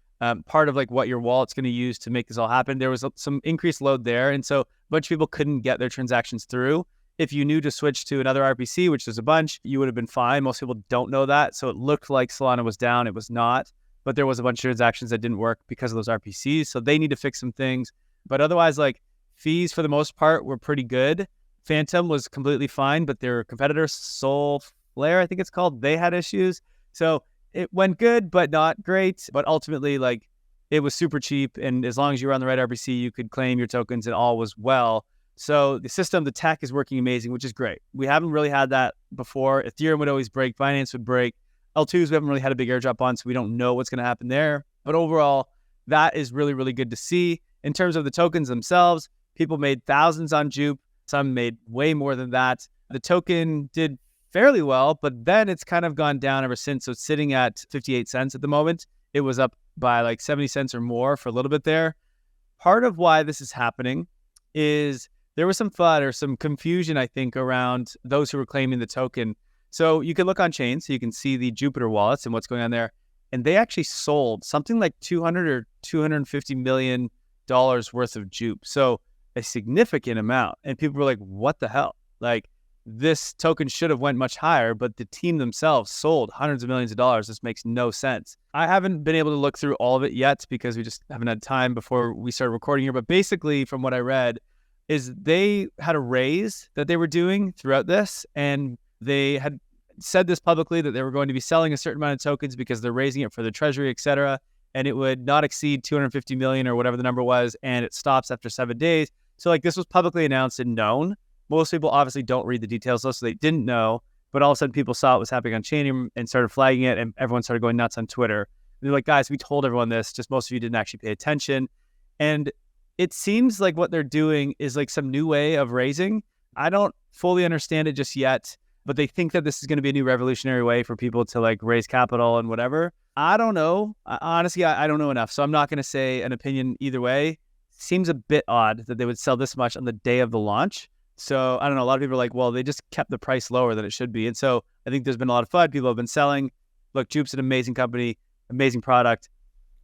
part of like what your wallet's going to use to make this all happen. There was some increased load there. And so a bunch of people couldn't get their transactions through. If you knew to switch to another RPC, which is a bunch, you would have been fine. Most people don't know that. So it looked like Solana was down. It was not. But there was a bunch of transactions that didn't work because of those RPCs. So they need to fix some things. But otherwise, like fees for the most part were pretty good. Phantom was completely fine, but their competitor, Solflare, I think it's called, they had issues. So it went good, but not great. But ultimately, like it was super cheap. And as long as you were on the right RPC, you could claim your tokens and all was well. So the system, the tech is working amazing, which is great. We haven't really had that before. Ethereum would always break, Binance would break. L2s, we haven't really had a big airdrop on, so we don't know what's going to happen there. But overall, that is really, really good to see. In terms of the tokens themselves, people made thousands on Jupe. Some made way more than that. The token did fairly well, but then it's kind of gone down ever since. So it's sitting at 58 cents at the moment. It was up by like 70 cents or more for a little bit there. Part of why this is happening is there was some FUD or some confusion, I think, around those who were claiming the token. So you can look on chain, so you can see the Jupiter wallets and what's going on there. And they actually sold something like $200 or $250 million worth of Jupe. So a significant amount. And people were like, what the hell? Like this token should have went much higher, but the team themselves sold hundreds of millions of dollars. This makes no sense. I haven't been able to look through all of it yet because we just haven't had time before we started recording here. But basically, from what I read, is they had a raise that they were doing throughout this, and they had said this publicly that they were going to be selling a certain amount of tokens because they're raising it for the treasury, et cetera, and it would not exceed 250 million or whatever the number was, and it stops after 7 days. So like this was publicly announced and known. Most people obviously don't read the details though, so they didn't know, but all of a sudden people saw it was happening on chain and started flagging it, and everyone started going nuts on Twitter. They're like, guys, we told everyone this, just most of you didn't actually pay attention. And it seems like what they're doing is like some new way of raising. I don't fully understand it just yet, but they think that this is going to be a new revolutionary way for people to like raise capital and whatever. I don't know. Honestly, I don't know enough. So I'm not going to say an opinion either way. Seems a bit odd that they would sell this much on the day of the launch. So I don't know. A lot of people are like, well, they just kept the price lower than it should be. And so I think there's been a lot of FUD. People have been selling. Look, Jupe's an amazing company, amazing product.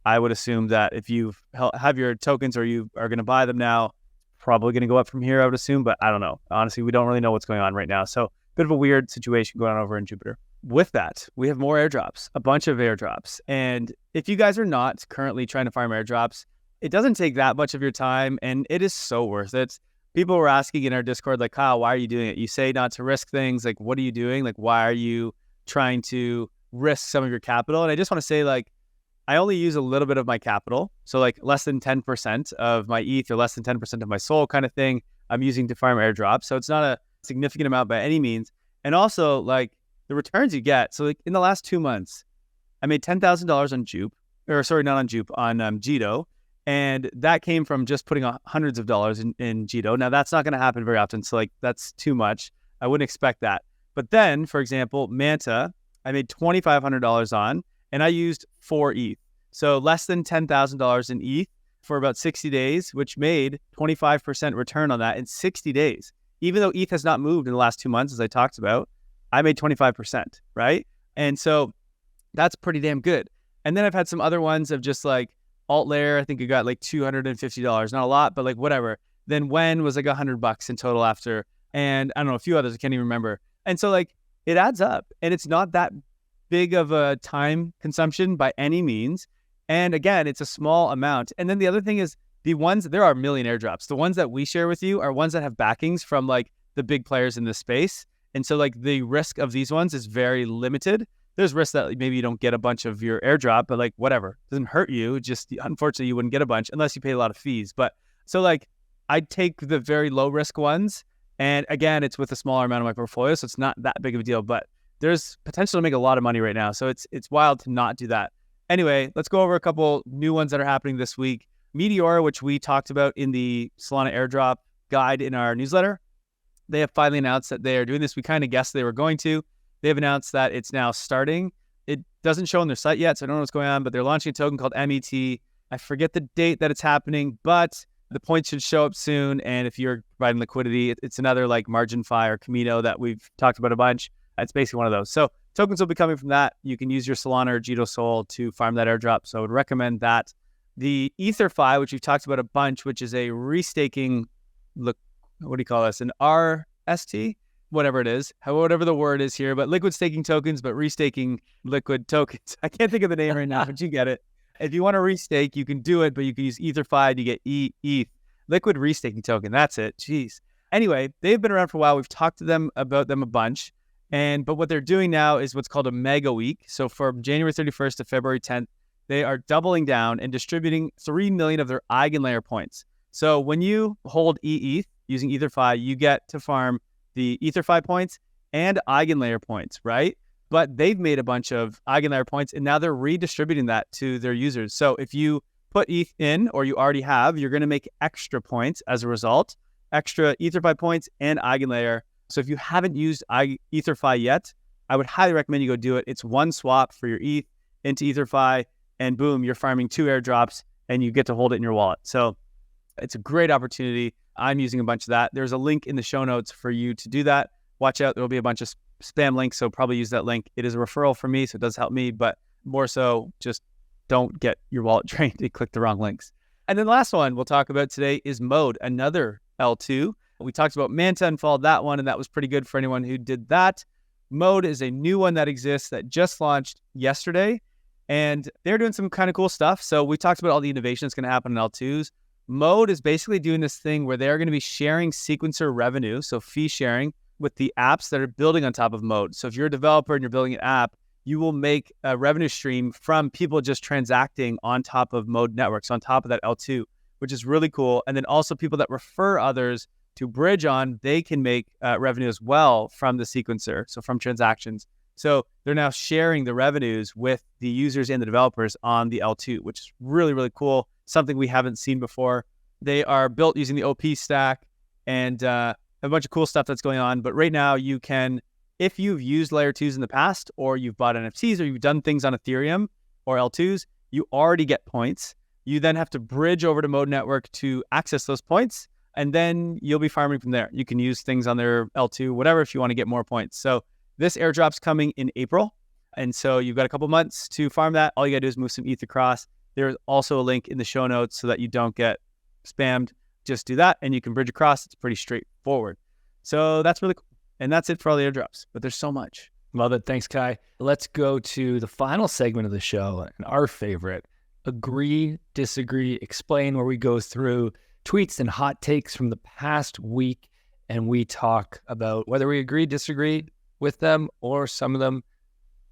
I would assume that if you have your tokens or you are going to buy them now, probably going to go up from here, I would assume, but I don't know. Honestly, we don't really know what's going on right now. So bit of a weird situation going on over in Jupiter. With that, we have more airdrops, a bunch of airdrops. And if you guys are not currently trying to farm airdrops, it doesn't take that much of your time and it is so worth it. People were asking in our Discord, like, Kyle, why are you doing it? You say not to risk things. Like, what are you doing? Like, why are you trying to risk some of your capital. And I just want to say, like, I only use a little bit of my capital. So like less than 10% of my ETH or less than 10% of my SOL kind of thing I'm using to farm airdrops. So it's not a significant amount by any means. And also like the returns you get. So like in the last 2 months, I made $10,000 on Jupe, or sorry, not on Jupe, on Jito. And that came from just putting hundreds of dollars in Jito. Now that's not going to happen very often. So like that's too much. I wouldn't expect that. But then, for example, Manta, I made $2,500 on, and I used 4 ETH. So less than $10,000 in ETH for about 60 days, which made 25% return on that in 60 days. Even though ETH has not moved in the last 2 months, as I talked about, I made 25%, right? And so that's pretty damn good. And then I've had some other ones of just like alt layer. I think I got like $250, not a lot, but like whatever. Then When was like $100 in total after, and I don't know, a few others, I can't even remember. And so like it adds up, and it's not that big of a time consumption by any means. And again, it's a small amount. And then the other thing is the ones, there are a million airdrops. The ones that we share with you are ones that have backings from like the big players in this space. And so like the risk of these ones is very limited. There's risk that maybe you don't get a bunch of your airdrop, but like whatever, it doesn't hurt you. Just unfortunately, you wouldn't get a bunch unless you pay a lot of fees. But so like I'd take the very low risk ones. And again, it's with a smaller amount of my portfolio. So it's not that big of a deal, but there's potential to make a lot of money right now. So it's wild to not do that. Anyway, let's go over a couple new ones that are happening this week. Meteor, which we talked about in the Solana airdrop guide in our newsletter, they have finally announced that they are doing this. We kind of guessed they were going to. They've announced that it's now starting. It doesn't show on their site yet, so I don't know what's going on, but they're launching a token called MET. I forget the date that it's happening, but the points should show up soon. And if you're providing liquidity, it's another like MarginFi or Camino that we've talked about a bunch. It's basically one of those. So tokens will be coming from that. You can use your Solana or Jito Sol to farm that airdrop. So I would recommend that. The EtherFi, which we've talked about a bunch, which is a restaking, look, what do you call this? An RST? Whatever it is, whatever the word is here, but liquid staking tokens, but restaking liquid tokens. I can't think of the name right now, but you get it. If you want to restake, you can do it, but you can use EtherFi to get ETH. Liquid restaking token, that's it. Jeez. Anyway, they've been around for a while. We've talked to them about them a bunch. But what they're doing now is what's called a mega week. So from January 31st to February 10th, they are doubling down and distributing 3 million of their eigenlayer points. So when you hold ETH using EtherFi, you get to farm the EtherFi points and eigenlayer points, right? But they've made a bunch of eigenlayer points, and now they're redistributing that to their users. So if you put ETH in, or you already have, you're going to make extra points as a result, extra EtherFi points and eigenlayer. So if you haven't used EtherFi yet, I would highly recommend you go do it. It's one swap for your ETH into EtherFi, and boom, you're farming 2 airdrops, and you get to hold it in your wallet. So it's a great opportunity. I'm using a bunch of that. There's a link in the show notes for you to do that. Watch out. There'll be a bunch of spam links, so probably use that link. It is a referral for me, so it does help me, but more so just don't get your wallet drained and click the wrong links. And then the last one we'll talk about today is Mode, another L2. We talked about Manta and followed that one, and that was pretty good for anyone who did that. Mode is a new one that exists that just launched yesterday, and they're doing some kind of cool stuff. So we talked about all the innovation that's going to happen in L2s. Mode is basically doing this thing where they're going to be sharing sequencer revenue, so fee sharing, with the apps that are building on top of Mode. So if you're a developer and you're building an app, you will make a revenue stream from people just transacting on top of Mode networks, on top of that L2, which is really cool. And then also people that refer others to bridge on, they can make revenue as well from the sequencer, so from transactions. So they're now sharing the revenues with the users and the developers on the L2, which is really, really cool. Something we haven't seen before. They are built using the OP stack and a bunch of cool stuff that's going on. But right now you can, if you've used layer 2s in the past, or you've bought NFTs, or you've done things on Ethereum or L2s, you already get points. You then have to bridge over to Mode Network to access those points, and then you'll be farming from there. You can use things on their L2, whatever, if you want to get more points. So this airdrop's coming in April. And so you've got a couple months to farm that. All you got to do is move some ETH across. There's also a link in the show notes so that you don't get spammed. Just do that and you can bridge across. It's pretty straightforward. So that's really cool. And that's it for all the airdrops, but there's so much. Love it. Thanks, Kai. Let's go to the final segment of the show and our favorite, Agree, Disagree, Explain, where we go through tweets and hot takes from the past week, and we talk about whether we agree, disagree with them, or some of them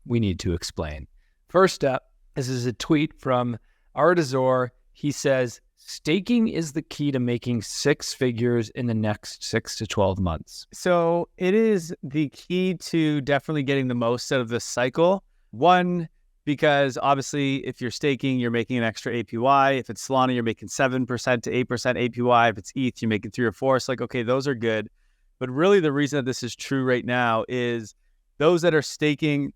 we need to explain. First up, this is a tweet from Artazor. He says, staking is the key to making six figures in the next 6 to 12 months. So it is the key to definitely getting the most out of this cycle. One, because obviously if you're staking, you're making an extra APY. If it's Solana, you're making 7% to 8% APY. If it's ETH, you're making 3 or 4. It's like, okay, those are good. But really the reason that this is true right now is those that are staking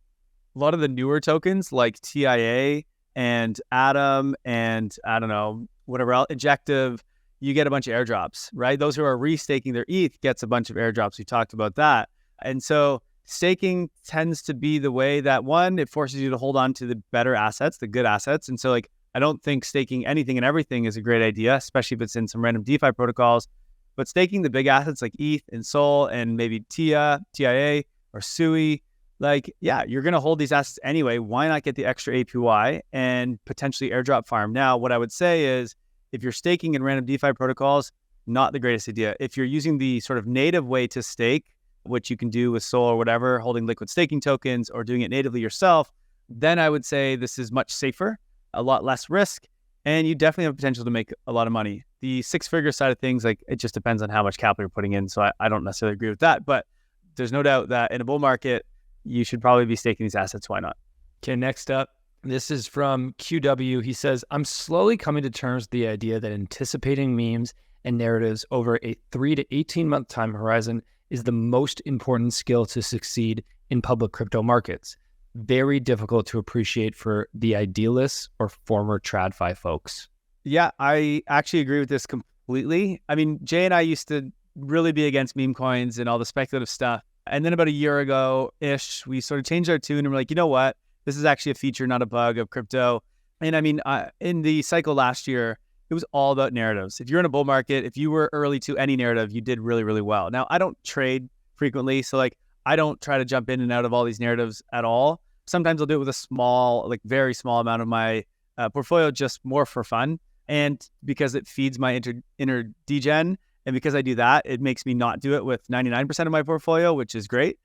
a lot of the newer tokens like TIA and Atom and I don't know, whatever else, Injective, you get a bunch of airdrops, right? Those who are restaking their ETH gets a bunch of airdrops. We talked about that. And so staking tends to be the way that, one, it forces you to hold on to the better assets, the good assets. And so like, I don't think staking anything and everything is a great idea, especially if it's in some random DeFi protocols. But staking the big assets like ETH and Sol and maybe TIA or SUI, like, yeah, you're going to hold these assets anyway. Why not get the extra APY and potentially airdrop farm? Now, what I would say is if you're staking in random DeFi protocols, not the greatest idea. If you're using the sort of native way to stake, which you can do with Sol or whatever, holding liquid staking tokens or doing it natively yourself, then I would say this is much safer, a lot less risk, and you definitely have potential to make a lot of money. The six-figure side of things, like, it just depends on how much capital you're putting in. So I don't necessarily agree with that, but there's no doubt that in a bull market, you should probably be staking these assets. Why not? Okay, next up, this is from QW. He says, I'm slowly coming to terms with the idea that anticipating memes and narratives over a 3 to 18-month time horizon is the most important skill to succeed in public crypto markets. Very difficult to appreciate for the idealists or former TradFi folks. Yeah, I actually agree with this completely. I mean, Jay and I used to really be against meme coins and all the speculative stuff. And then about a year ago-ish, we sort of changed our tune and we're like, you know what? This is actually a feature, not a bug of crypto. And I mean, in the cycle last year, it was all about narratives. If you're in a bull market, if you were early to any narrative, you did really, really well. Now, I don't trade frequently. So like, I don't try to jump in and out of all these narratives at all. Sometimes I'll do it with a small, like very small amount of my portfolio, just more for fun. And because it feeds my inner degen. And because I do that, it makes me not do it with 99% of my portfolio, which is great.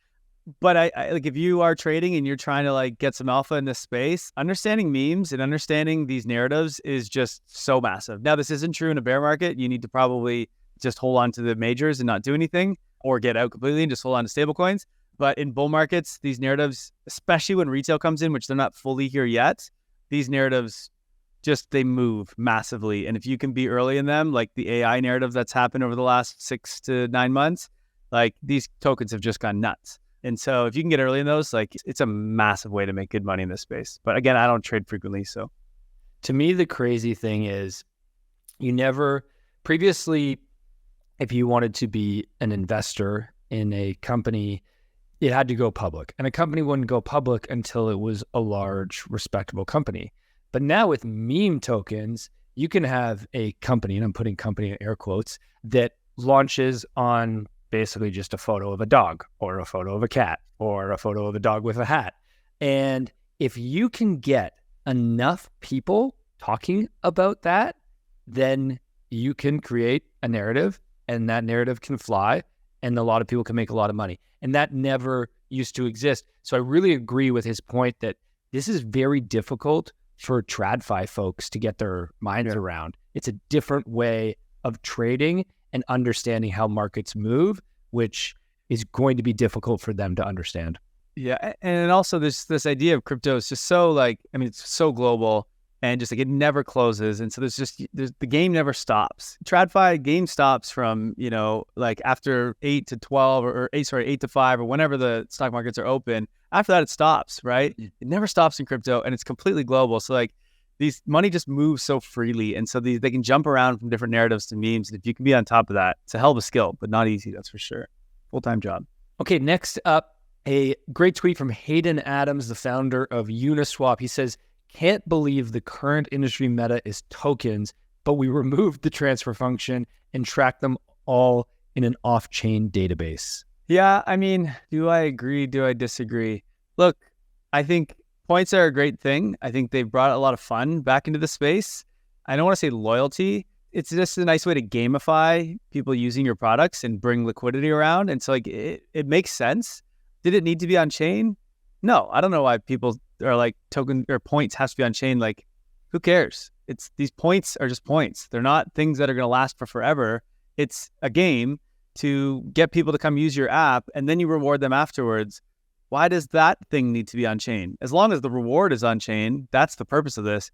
But I like, if you are trading and you're trying to like get some alpha in this space, understanding memes and understanding these narratives is just so massive. Now, this isn't true in a bear market. You need to probably just hold on to the majors and not do anything, or get out completely and just hold on to stable coins. But in bull markets, these narratives, especially when retail comes in, which they're not fully here yet, these narratives they move massively. And if you can be early in them, like the AI narrative that's happened over the last 6 to 9 months, like these tokens have just gone nuts. And so if you can get early in those, like, it's a massive way to make good money in this space. But again, I don't trade frequently. So to me, the crazy thing is previously, if you wanted to be an investor in a company, it had to go public. And a company wouldn't go public until it was a large, respectable company. But now with meme tokens, you can have a company, and I'm putting company in air quotes, that launches on basically just a photo of a dog or a photo of a cat or a photo of a dog with a hat. And if you can get enough people talking about that, then you can create a narrative, and that narrative can fly, and a lot of people can make a lot of money. And that never used to exist. So I really agree with his point that this is very difficult for TradFi folks to get their minds around. It's a different way of trading and understanding how markets move, which is going to be difficult for them to understand. Yeah. And also this idea of crypto is just so it's so global, and just like it never closes. And so the game never stops. TradFi game stops from, like after 8 to 12 or 8 to 5 or whenever the stock markets are open. After that, it stops, right? It never stops in crypto, and it's completely global. So like these money just moves so freely. And so they can jump around from different narratives to memes. And if you can be on top of that, it's a hell of a skill, but not easy. That's for sure. Full-time job. Okay. Next up, a great tweet from Hayden Adams, the founder of Uniswap. He says, can't believe the current industry meta is tokens, but we removed the transfer function and tracked them all in an off-chain database. Yeah, I mean, do I agree? Do I disagree? Look, I think points are a great thing. I think they've brought a lot of fun back into the space. I don't want to say loyalty. It's just a nice way to gamify people using your products and bring liquidity around. And so like it makes sense. Did it need to be on chain? No, I don't know why people are like token or points has to be on chain. Like, who cares? These points are just points. They're not things that are going to last for forever. It's a game to get people to come use your app and then you reward them afterwards. Why does that thing need to be on chain? As long as the reward is on chain, that's the purpose of this.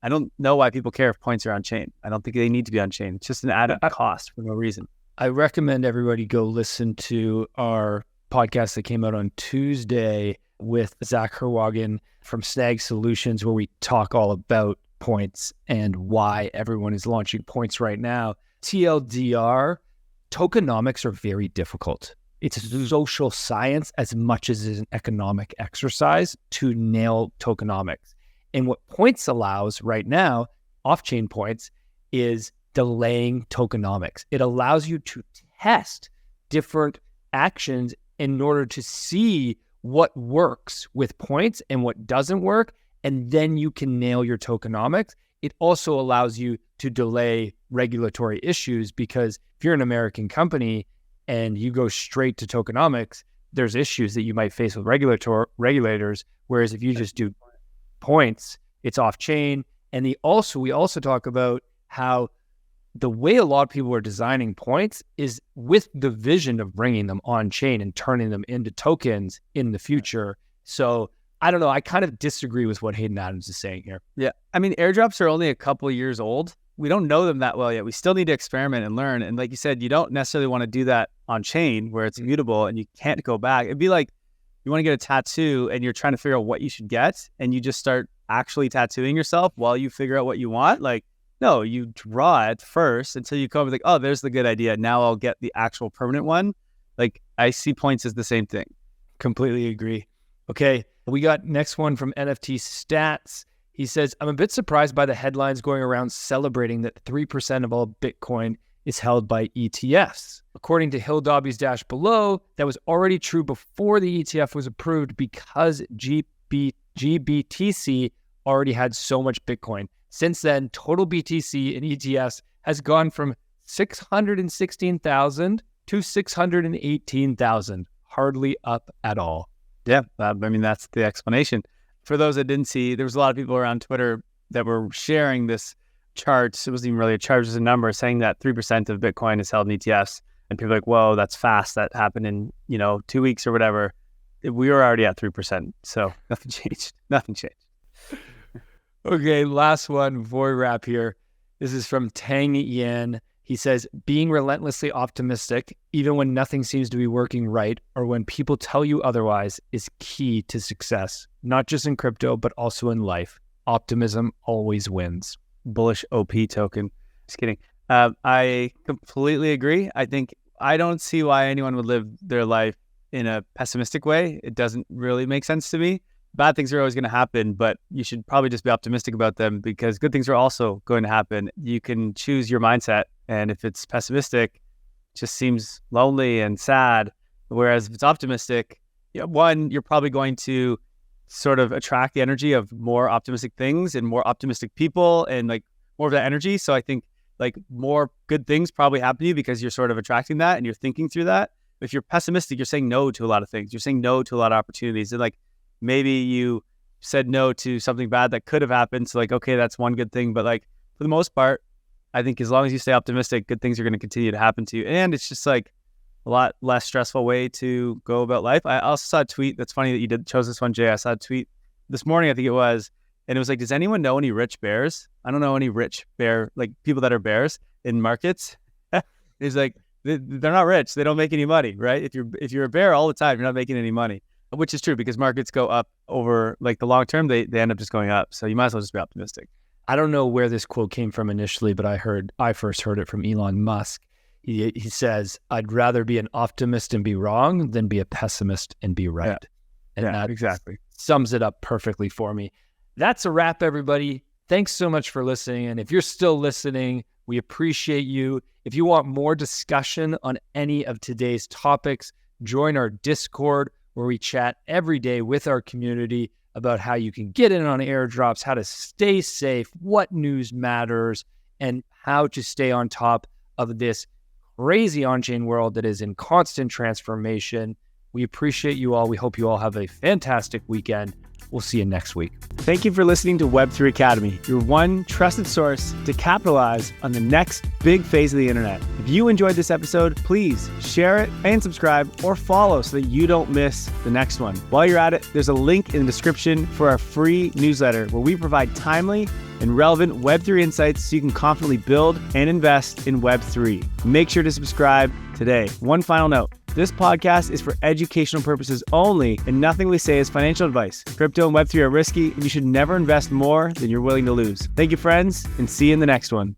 I don't know why people care if points are on chain. I don't think they need to be on chain. It's just an added cost for no reason. I recommend everybody go listen to our podcast that came out on Tuesday with Zach Herwagen from Snag Solutions, where we talk all about points and why everyone is launching points right now. TLDR, tokenomics are very difficult. It's a social science as much as it is an economic exercise to nail tokenomics. And what points allows right now, off-chain points, is delaying tokenomics. It allows you to test different actions in order to see what works with points and what doesn't work, and then you can nail your tokenomics. It also allows you to delay regulatory issues, because if you're an American company and you go straight to tokenomics, there's issues that you might face with regulators, whereas if you just do points, it's off chain. And we also talk about how the way a lot of people are designing points is with the vision of bringing them on chain and turning them into tokens in the future. So I don't know. I kind of disagree with what Hayden Adams is saying here. Yeah. I mean, airdrops are only a couple of years old. We don't know them that well yet. We still need to experiment and learn. And like you said, you don't necessarily want to do that on chain where it's immutable and you can't go back. It'd be like you want to get a tattoo and you're trying to figure out what you should get, and you just start actually tattooing yourself while you figure out what you want. Like, no, you draw it first until you come up with like, oh, there's the good idea. Now I'll get the actual permanent one. Like, I see points as the same thing. Completely agree. Okay, we got next one from NFT Stats. He says, I'm a bit surprised by the headlines going around celebrating that 3% of all Bitcoin is held by ETFs. According to Hill Dobby's dash below, that was already true before the ETF was approved because GBTC already had so much Bitcoin. Since then, total BTC in ETFs has gone from 616,000 to 618,000, hardly up at all. Yeah, I mean, that's the explanation. For those that didn't see, there was a lot of people around Twitter that were sharing this chart. It wasn't even really a chart, it was a number saying that 3% of Bitcoin is held in ETFs. And people are like, whoa, that's fast. That happened in, 2 weeks or whatever. We were already at 3%. So nothing changed. Nothing changed. Okay, last one before we wrap here. This is from Tang Yan. He says, being relentlessly optimistic, even when nothing seems to be working right, or when people tell you otherwise, is key to success, not just in crypto, but also in life. Optimism always wins. Bullish OP token. Just kidding. I completely agree. I don't see why anyone would live their life in a pessimistic way. It doesn't really make sense to me. Bad things are always going to happen, but you should probably just be optimistic about them because good things are also going to happen. You can choose your mindset. And if it's pessimistic, it just seems lonely and sad. Whereas if it's optimistic, one, you're probably going to sort of attract the energy of more optimistic things and more optimistic people and like more of that energy. So I think like more good things probably happen to you because you're sort of attracting that and you're thinking through that. If you're pessimistic, you're saying no to a lot of things. You're saying no to a lot of opportunities. And like maybe you said no to something bad that could have happened. So like, okay, that's one good thing. But like for the most part, I think as long as you stay optimistic, good things are going to continue to happen to you. And it's just like a lot less stressful way to go about life. I also saw a tweet. That's funny that you chose this one, Jay. I saw a tweet this morning, I think it was, and it was like, does anyone know any rich bears? I don't know any rich bear, like people that are bears in markets. It's like, they're not rich. They don't make any money, right? If you're a bear all the time, you're not making any money, which is true because markets go up over like the long term. They end up just going up. So you might as well just be optimistic. I don't know where this quote came from initially, but I first heard it from Elon Musk. He says, I'd rather be an optimist and be wrong than be a pessimist and be right. And that exactly sums it up perfectly for me. That's a wrap, everybody. Thanks so much for listening. And if you're still listening, we appreciate you. If you want more discussion on any of today's topics, join our Discord where we chat every day with our community about how you can get in on airdrops, how to stay safe, what news matters, and how to stay on top of this crazy on-chain world that is in constant transformation. We appreciate you all. We hope you all have a fantastic weekend. We'll see you next week. Thank you for listening to Web3 Academy, your one trusted source to capitalize on the next big phase of the internet. If you enjoyed this episode, please share it and subscribe or follow so that you don't miss the next one. While you're at it, there's a link in the description for our free newsletter where we provide timely and relevant Web3 insights so you can confidently build and invest in Web3. Make sure to subscribe today. One final note. This podcast is for educational purposes only, and nothing we say is financial advice. Crypto and Web3 are risky, and you should never invest more than you're willing to lose. Thank you, friends, and see you in the next one.